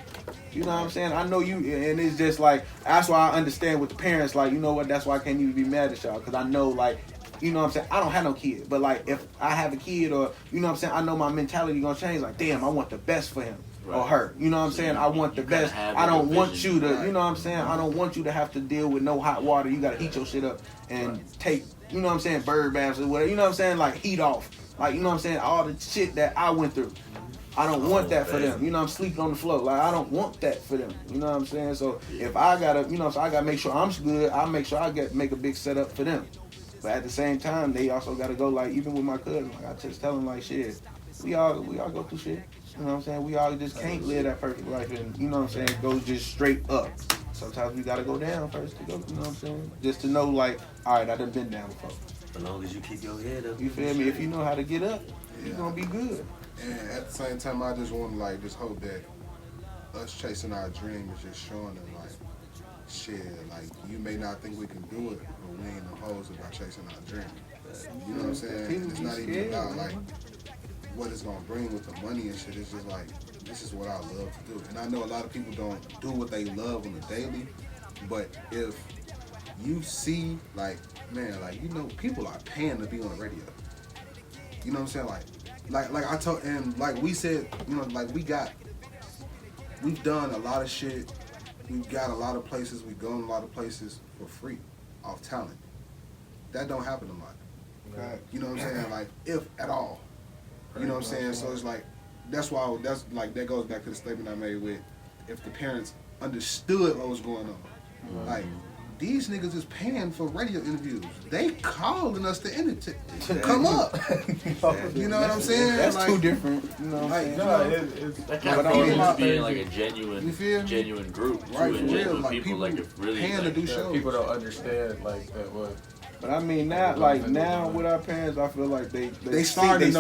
You know what I'm saying? I know you, and it's just like, that's why I understand with the parents, like, you know what, that's why I can't even be mad at y'all, because I know, like, you know what I'm saying, I don't have no kid, but like, if I have a kid or, you know what I'm saying, I know my mentality gonna change, like, damn, I want the best for him. Or her, you know what I'm saying? I want the best. I don't want you to, you know what I'm saying? I don't want you to have to deal with no hot water. You gotta heat your shit up and take, you know what I'm saying, bird baths or whatever. You know what I'm saying? Like heat off. Like, you know what I'm saying? All the shit that I went through. I don't want that for them. You know, I'm sleeping on the floor. Like, I don't want that for them. You know what I'm saying? So if I gotta, you know, so I gotta make sure I'm good. I make sure I make a big setup for them. But at the same time, they also gotta go, like, even with my cousin, like I just tell them, like, shit, we all go through shit. You know what I'm saying? We all just can't live that perfect life and, you know what I'm saying, go just straight up. Sometimes we gotta go down first to go, you know what I'm saying? Just to know, like, all right, I done been down before. As long as you keep your head up. You feel me? If you know how to get up, you're gonna be good. And at the same time, I just want to like just hope that us chasing our dream is just showing them like, shit, like you may not think we can do it, but we ain't no hoes about chasing our dream. You know what I'm saying? People It's be not even scared, about man. like what it's gonna bring with the money and shit. It's just like this is what I love to do. And I know a lot of people don't do what they love on the daily, but if you see like, man, like, you know, people are paying to be on the radio. You know what I'm saying? Like I told, and like we said, you know, like we've done a lot of shit. We've got a lot of places. We've gone a lot of places for free, off talent. That don't happen a lot. Right. You know what I'm saying? Like, if at all. You know what I'm saying? So it's like, that goes back to the statement I made with, if the parents understood what was going on. Like, these niggas is paying for radio interviews. They calling us to come up. You know what I'm saying? That's like, two different. You know what I'm saying? It's That kind of feels as being like a genuine group, right? too, For real, genuine like people, like if really paying to do shows. people don't understand like that. What? But I mean, now with our parents, I feel like they started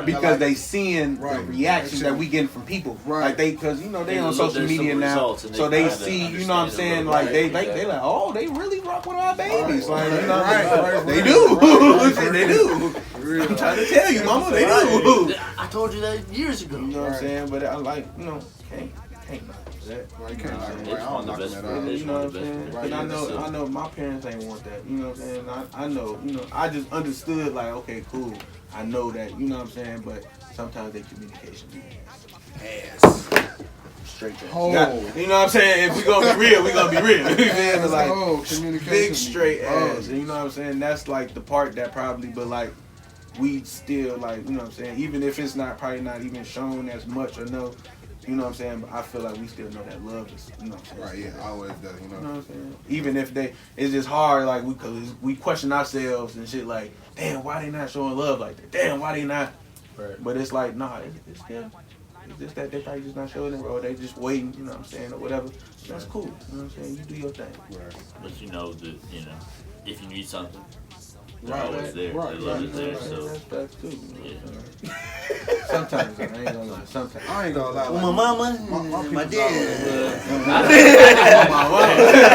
because they seeing the right, reaction that we getting from people, right? Like because they They on look, social there's media some now, results, and so they they kinda see, you know what I'm understand saying? a Like little they like, oh, they really rock with our babies, Right, like you know, right, they right, do, right, they do. I'm trying to tell you, mama, they do. I told you that years ago. You know what I'm saying? But I like, can't knock that. Right, you can't knock it. It's Right, I one don't of the knock best that friends. out. You know what I'm saying? Right, But yeah, I know my parents ain't want that. You know what I'm saying? I know, I just understood like, okay, cool. I know that, you know what I'm saying? But sometimes their communication be Ass. straight to Oh. you know what I'm saying? If we gonna be real, we gonna be real. You feel me? Like communication. big straight Oh. ass. And you know what I'm saying? That's like the part that probably, but like we still like, you know what I'm saying? Even if it's probably not even shown as much or no. You know what I'm saying? But I feel like we still know that love is, you know what I'm saying? Right, yeah, always does, You know what I'm saying? Even if it's just hard, like, we question ourselves and shit, like, damn, why they not showing love like that? Damn, why they not? Right. But it's like, nah, it's still, it's just that they probably just not showing it, or they just waiting, you know what I'm saying, or whatever. That's cool, you know what I'm saying? You do your thing. Right. But you know that if you need something, they're Right, always there. right, Their love right, is there. right. So That's facts too. You know yeah. what I'm saying? Sometimes, I ain't gonna lie, sometimes. I ain't gonna lie. Well, my mama, my people's dad.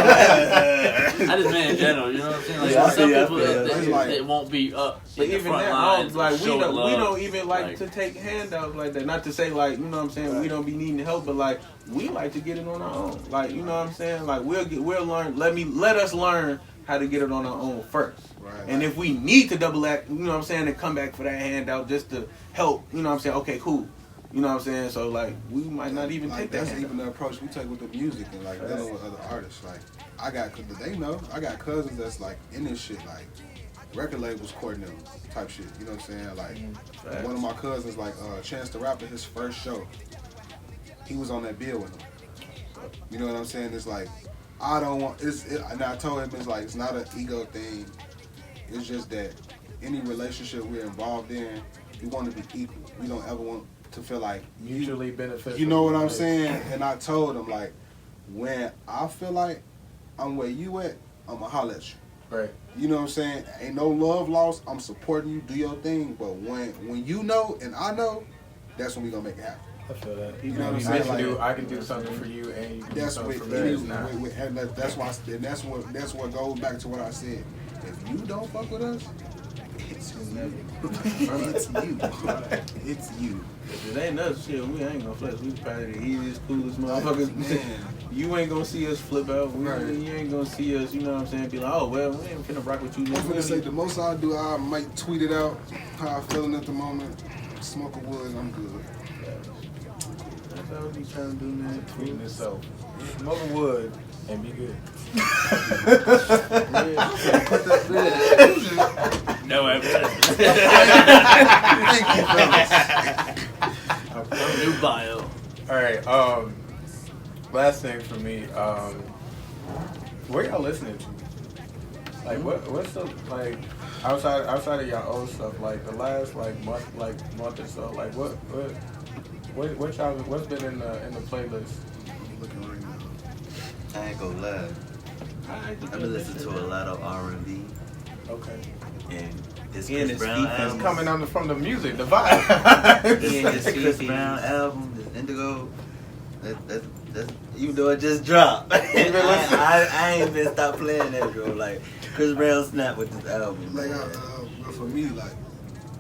I just mean in general, you know what I'm saying? Like Yeah, I some feel you, people I feel you. Like- they won't be up But in the even front that, lines, like we showing don't love. even like to take handouts like that. Not to say like, you know what I'm saying, we don't be needing help, but like we like to get it on our own. Like, you know what I'm saying? Like we'll learn. Let us learn how to get it on our own first. Right. And if we need to double act, you know what I'm saying, and come back for that handout just to help, you know what I'm saying? Okay, cool. You know what I'm saying? So like we might not even like, take that that's handout. even the approach we take with the music and like dealing with other artists. Like I got cousins that's like in this shit, like record labels courting them type shit. You know what I'm saying? Like one of my cousins, like Chance the Rapper, his first show, he was on that bill with him. You know what I'm saying? It's like I don't want and I told him it's like it's not an ego thing. It's just that any relationship we're involved in, we want to be equal. We don't ever want to feel like Mutually beneficial. you know what I'm saying? And I told him like, when I feel like I'm where you at, I'ma holler at you. Right. You know what I'm saying? Ain't no love lost. I'm supporting you. Do your thing. But when you know and I know, that's when we gonna make it happen. I feel that. You know what I'm saying? I can do something for you, and you can do That's something what for me. It's not. and that's why. And that's what goes back to what I said. If you don't fuck with us, it's you. It's you. It's you. If it ain't us, shit, we ain't gonna flex. We probably the easiest, coolest motherfuckers. Man. You ain't gonna see us flip out. Right. You ain't gonna see us, you know what I'm saying, be like, oh, well, we ain't finna rock with you. I'm finna say the most I do, I might tweet it out how I'm feeling at the moment. Smoke a wood, and I'm good. That's all we trying to do, man. Tweeting itself. Smoke a wood and be good. No advertisement. Thank you, fellas. New bio. All right. Last thing for me. Where y'all listening to? Like, what's the like outside of y'all old stuff? Like the last month or so. Like what y'all what's been in the playlist? Looking right now. I ain't gonna lie. I've been listening to a lot of R&B Okay. and this And Chris it's Brown beat- album. It's coming from the music, the vibe. This Chris Brown album, this Indigo. That's even though it just dropped. I ain't even stopped playing that, bro. Like Chris Brown snapped with this album. Like, man. but for me, like,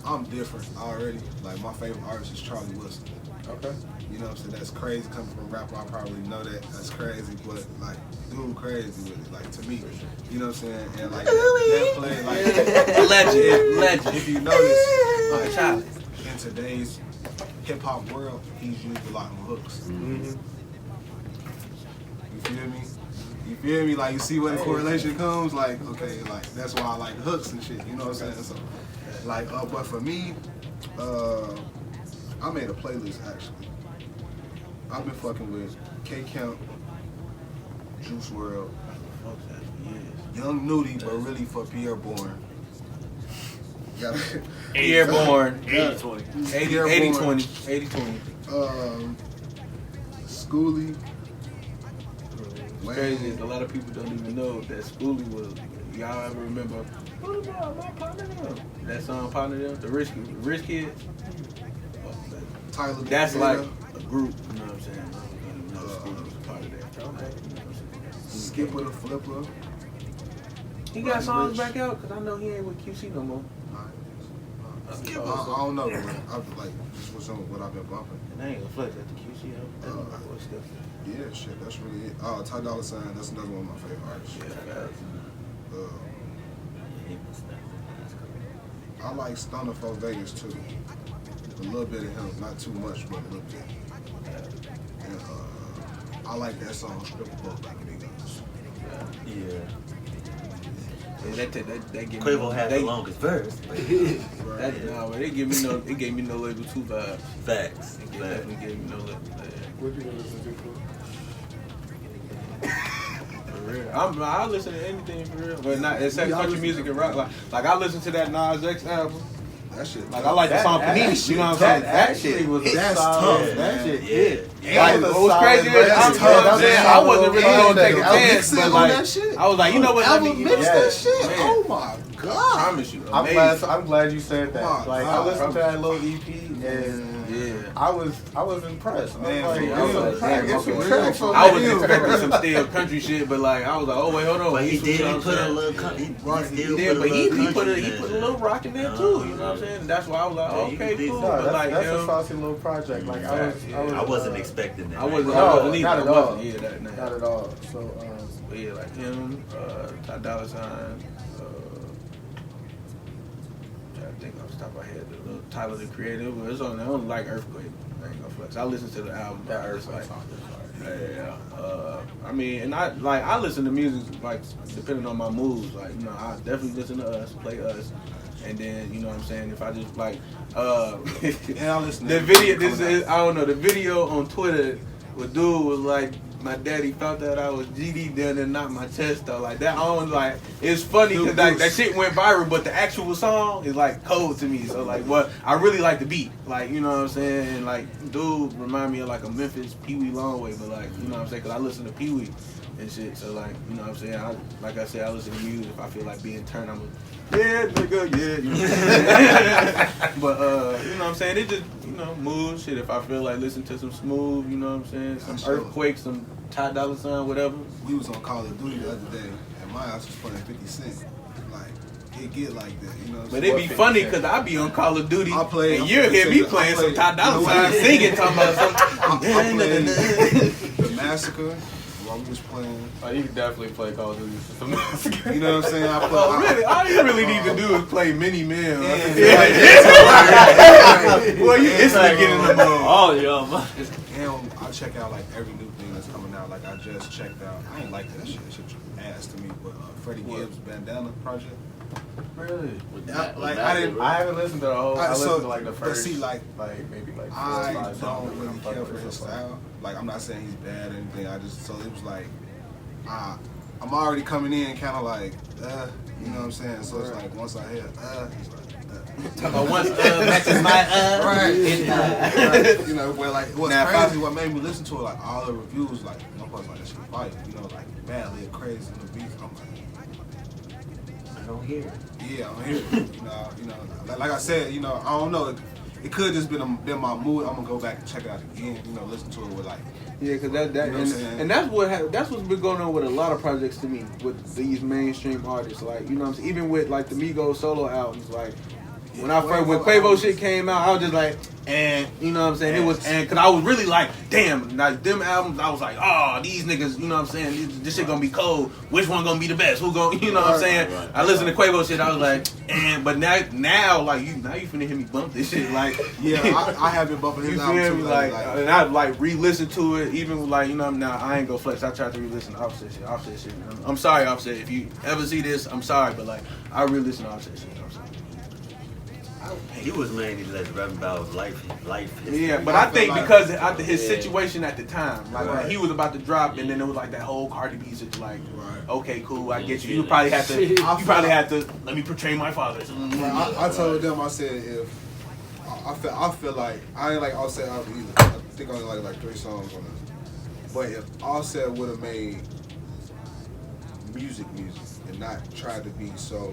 I'm different already. Like, my favorite artist is Charlie Wilson. Okay. You know what I'm saying? That's crazy coming from a rapper. I probably know that. That's crazy, but like, dude, crazy with it. Like to me, you know what I'm saying? And like that play, like legend. If you notice, Charlie. in today's hip hop world, he's used a lot of hooks. Mm-hmm. You feel me? You feel me? Like you see where the correlation comes. Like okay, like that's why I like hooks and shit. You know what I'm saying? So, like, but for me, I made a playlist actually. I've been fucking with K Count, Juice WRLD, Young Nudie, but really for Pierre Bourne. Pierre Bourne. 80-20. 80-20. Schoolie. Crazy is a lot of people don't even know that Schoolie was. Y'all ever remember? What about my partner them? That song partner them, the Rich Kids. Tyler. That's like a group. You know what I'm saying? I don't even know Schoolie was a part of that. Okay. Skip with a flipper. He got songs back out because I know he ain't with QC no more. I don't know. I like this was on what I've been bumping. And I ain't gonna flex at the QC though. Yeah, shit, that's really it. Ty Dolla $ign, that's another one of my favorite artists. I like Stunner for Vegas too. A little bit of him, not too much, but a little bit. And I like that song Stripper Boat back in the guns. Yeah. That gave me Quavo had the longest verse. But it gave me no label 2 vibes. Facts. It definitely gave me no label. What you gonna listen to? For real. I listen to anything for real, but not except country music and rock. Like I listen to that Nas X album. That shit. Like I like the song Panini. You know what I'm saying? That shit was tough. That shit hit. Like what was crazy is I wasn't really gonna take a chance, but like I was like, you know what? Let me mix that shit. Oh my god! I promise you. I'm glad you said that. Like I listened to that little EP and I was impressed. I was expecting some still country shit, but like I was like, oh wait, hold on. But he put a little country. He put a little rock in there too. You know what I'm saying? That's why I was like, okay, cool. But like that's a saucy little project. Like I wasn't expecting that. I wasn't either. Not at all. Yeah, not at all. So but yeah, like him, Ty Dolla $ign. I think off the top of my head, the little Tyler the Creator, but it's on. I don't like Earthquake. I ain't gonna flex. I listen to the album. that Earthquake song is hard. Yeah. I mean, and I listen to music like depending on my moods. Like I definitely listen to Us, play Us, and then you know what I'm saying. If I just like, I listen. The video. I don't know. The video on Twitter, where dude was like, my daddy thought that I was GD then and not my chest though. Like that on like it's funny because like that shit went viral, but the actual song is like cold to me. So like what I really like the beat. Like you know what I'm saying? And like dude remind me of like a Memphis Pee Wee Longway, but like you know what I'm saying? Cause I listen to Pee Wee and shit. So like you know what I'm saying? I listen to music if I feel like being turned. I'm yeah, nigga, yeah. You know what I'm saying? But you know what I'm saying? It just mood shit. If I feel like listening to some smooth, you know what I'm saying? Some Earthquake, some Ty Dolla $ign, whatever. We was on Call of Duty the other day, and my ass was playing 50 Cent. Like, it get like that, you know what I'm But saying? it be funny because I be on Call of Duty, and you'll hear me playing some Ty Dolla $ign singing, talking about something. The Massacre, while we was playing. Oh, you can definitely play Call of Duty. You know what I'm saying? Really? All you really need to do is play Mini Man. Well, you instantly get in the mood. Oh, yo, man. And I check out like every new thing that's coming out. Like I just checked out. I ain't like that shit. That shit ass to me. But Freddie Gibbs' Bandana Project. Really? I haven't listened to the whole. I listened to like the first. But see, like maybe like. I don't really care for his style. Like I'm not saying he's bad or anything. It was like, I'm already coming in kind of like, you know what I'm saying? So it's like once I hear, he's like. Once matches my right. You know, where like what's crazy, what made me listen to it, like all the reviews, like no one's like that shit fight, you know, like badly crazy in the beats. I'm like, I don't hear it. Yeah, I'm here. you know, like I said, I don't know. It could just been my mood. I'm gonna go back and check it out again. Listen to it with like. Yeah, because and that's what's been going on with a lot of projects to me with these mainstream artists. Like what I'm saying, even with like the Migos solo albums, like. When Quavo shit came out, I was just like, and you know what I'm saying? It was, and cause I was really like, damn, like them albums, I was like, oh, these niggas, you know what I'm saying? This shit gonna be cold. Which one gonna be the best? Who gonna, you know what I'm saying? I listened to Quavo shit, I was like, but now like you finna hear me bump this shit, like. Yeah, I have been bumping his album too. Like, and I like re-listen to it, even like, now I ain't gonna flex. I tried to re-listen to Offset shit. I'm sorry, Offset. If you ever see this, I'm sorry, but like, I re-listen to Offset shit. He was mainly less rapping about life history. Yeah, but I think because after his situation at the time, like he was about to drop, and then it was like that whole Cardi B shit, like, okay, cool, I get you. You probably had to let me portray my father. I told them, I said, if I feel like I ain't like Offset album either. I think I only like 3 songs on this. But if Offset would have made music and not tried to be so,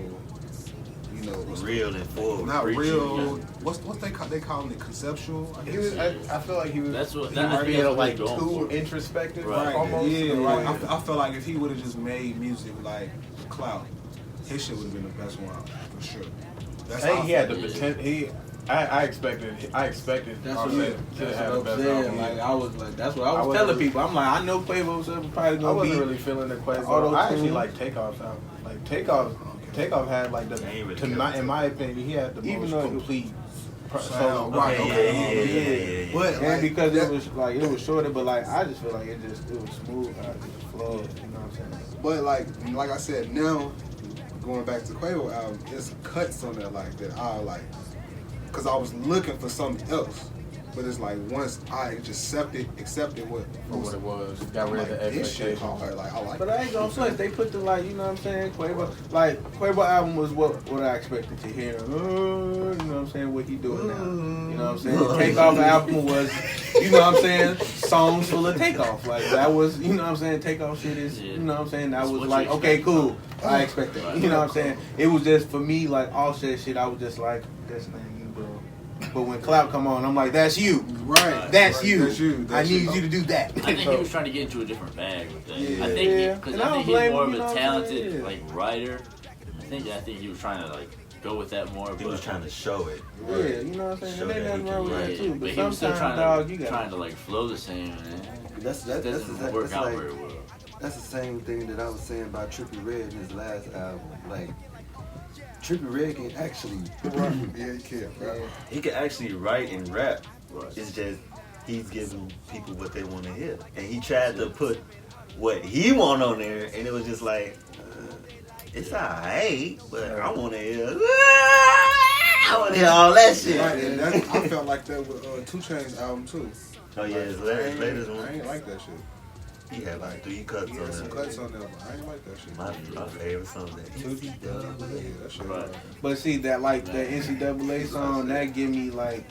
you know, real and forward. not preaching, real. What's they calling it, conceptual? I guess. I feel like he was. That's what he was I think being that's what like he's going too for. introspective, Right. almost. Yeah, right. I feel like if he would have just made music like Clout, his shit would have been the best one for sure. That's I think how he I had the feel. potential. I expected That's what to have the I'm best saying. album. Like I was like, that's what I was wasn't telling really- people. I'm like, I know Quavo was probably I gonna wasn't be. really feeling the Quavo. Auto-tune. I actually like Takeoff's album. Like Takeoff had like the ain't really in my opinion he had the Even most though it- complete solo. Sound, right, Yeah. But And like, because that- it was shorter, but like I just feel like it was smooth, how it just flowed. You know what I'm saying? But like I said, now going back to Quavo album, there's cuts on there like that I like, cause I was looking for something else. But it's like once I just accepted what it was. Got rid of the this shit expectations. hard. Like I like. But I ain't gonna flex. They put the like, you know what I'm saying? Quavo album was what I expected to hear. You know what I'm saying? What he doing now? You know what I'm saying? Takeoff album was, you know what I'm saying? Songs full of Takeoff. Like that was, you know what I'm saying? Takeoff shit is, you know what I'm saying? That That's was what like, you okay, expect. cool. I expect that. You know what I'm saying? It was just for me, like Offset shit. I was just like, that's not you, bro. But when Clout come on, I'm like, that's you. Right. That's right, you. That's you. I need you to do that. I think he was trying to get into a different bag with that. Yeah. I think Yeah. because And I I don't think he's blame more him, of you know a what I'm talented saying? like writer. I think he was trying to like go with that more. He but- was trying to show it. Yeah, you know what I'm saying? Show And ain't that nothing he wrong with can that write. too. But But he was still sometimes, dog, you trying got to like flow the same. And That's it doesn't work out like, very well. that's the same thing that I was saying about Trippie Redd in his last album. Like Trippie Redd can actually Yeah, he can, bro. He can actually write and rap. Right. It's just he's giving people what they want to hear, and he tried to put what he want on there, and it was just like it's alright, but I want to hear. I want to hear all that shit. Right, and that, I felt like that with 2 Chainz album too. Oh yeah, his latest I one. ain't like that shit. He had like 3 cuts He on had some there. cuts on there, but I ain't like that shit. My favorite song that he Yeah, that shit. Right. But see that like that NCAA song that give me like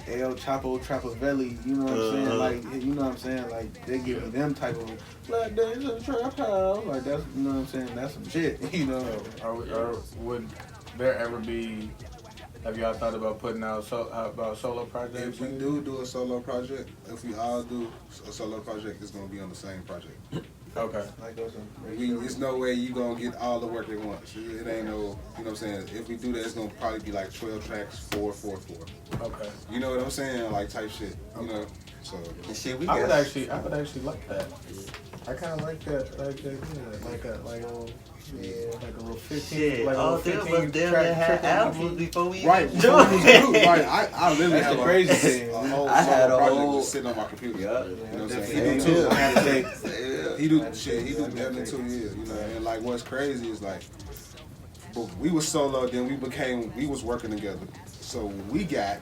El Chapo Trapavelli, you know what I'm saying? Uh-huh. Like you know what I'm saying? Like they give me them type of Black Days in the Trap House. Like that's you know what I'm saying? That's some shit, you know. Or would there ever be? Have y'all thought about putting out about solo projects? If we do a solo project, if we all do a solo project, it's gonna be on the same project. Okay. Like those It's no way you gonna get all the work at once. It ain't no, you know what I'm saying? If we do that, it's gonna probably be like 12 tracks, 4, 4, 4. Okay. You know what I'm saying? Like type shit. You know. So and shit. We I would got actually like that. I kind of like that, like a little 15, shit. like a All little 3 of us 15 damn track near had triple albums EP. before we right, even before we was joined. group, right. I literally That's have the a crazy thing. a whole I had solo a project whole- just sitting on my computer. Yeah. You know what I'm Same saying? He do too. too. I had to take He do shit. He do damn near 2 years. You know, and like what's crazy is like, but we was solo, then we was working together. So we got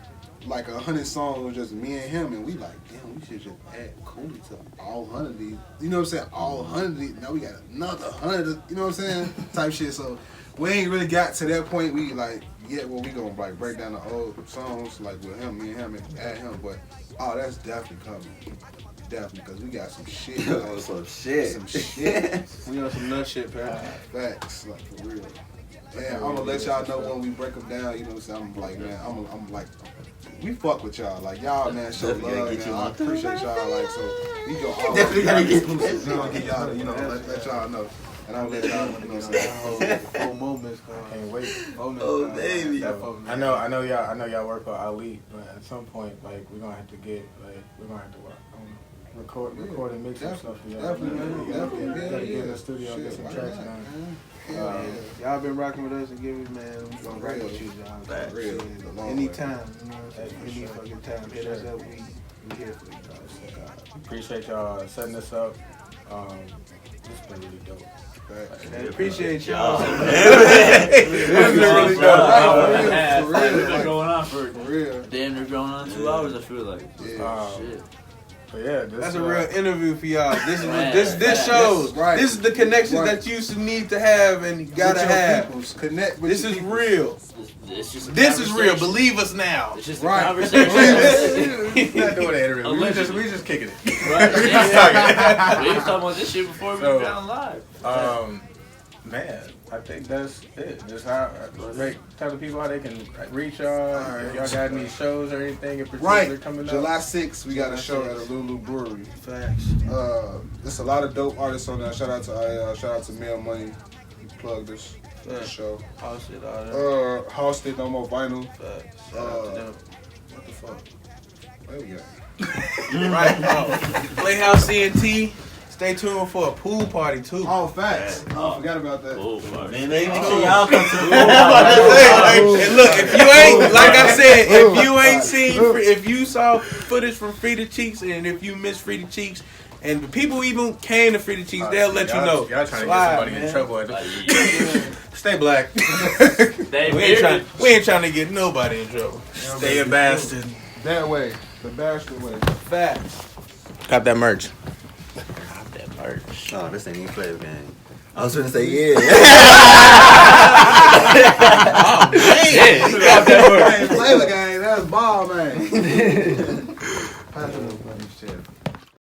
like 100 songs with just me and him, and we like, damn, we should just add Cooley to all 100 of these. You know what I'm saying? All 100 of these. Now we got another 100. You know what I'm saying? Type shit. So we ain't really got to that point. We like, yeah, well, we gonna like break down the old songs like with him, me and him, and add him. But oh, that's definitely coming. Definitely, because we got some shit. some shit. Some shit. we on some nut shit, pal. Facts, like for real. Man, I'm gonna let y'all know when we break them down. You know what I'm saying? I'm like, man, I'm like, we fuck with y'all. Like y'all, man, show Definitely gotta love, get you man. I on. appreciate y'all. Like, so we go all Definitely gotta get you. exclusive. We gonna get y'all, you know, let y'all know. And I'm gonna let y'all know, you know what I'm saying? Full moments, Can't wait. Oh, baby. I know y'all work on Ali, but at some point, like we're gonna have to work on record and mix some stuff for y'all. Definitely, man. We Definitely, gotta get in yeah. the studio and get Shit, some why tracks not, done. man? Y'all been rocking with us and give it, man. We gonna rock with you, y'all. Facts. Real. The long way. Anytime, you know what I'm saying? Any fucking time, hit us up. We here for you, guys. Appreciate y'all setting this up. This has been really dope. I appreciate y'all. y'all. We've been going on for real. damn near going on 2 hours. I feel like. Shit. But yeah, That's a real interview for y'all. This is Man, this shows. Right. This is the connections Right. that you need to have and gotta With your have. peoples. Connect with This your is peoples. real. It's just a This is real. conversation. Believe us now. It's just Right. a conversation. We're not doing that interview. Allegedly. We just kicking it. Right? We just Yeah. talking. We was talking about this shit before we So, went down live. Man, I think that's it. Just how tell the people how they can reach y'all. Alright. If y'all got any shows or anything in particular Right. coming up. July 6th, we got a July show 6th. at a Lulu Brewery. Facts. There's a lot of dope artists on there. Shout out to Mail Money. Plug this show. Hosted, all that. Hosted, No More Vinyl. Facts. Shout out to them. What the fuck? Where we at? Right. Playhouse CNT. Stay tuned for a pool party too. Oh, facts. I forgot about that. Oh, fuck. Man, make sure y'all come to the And look, if you ain't, like I said, if you ain't seen, if you saw footage from Free the Cheeks, and if you missed Free the Cheeks, and the people even came to Free the Cheeks, they'll let you know. Y'all trying to Slide, get somebody man. in trouble. Like, yeah. Stay black. They We ain't trying to get nobody in trouble. Stay a bastard. That way. The bastard way. Facts. Got that merch. That merch. Oh, this ain't even Flava gang. I was gonna say yeah. Oh man, Hey, Flava gang, that's ball, man.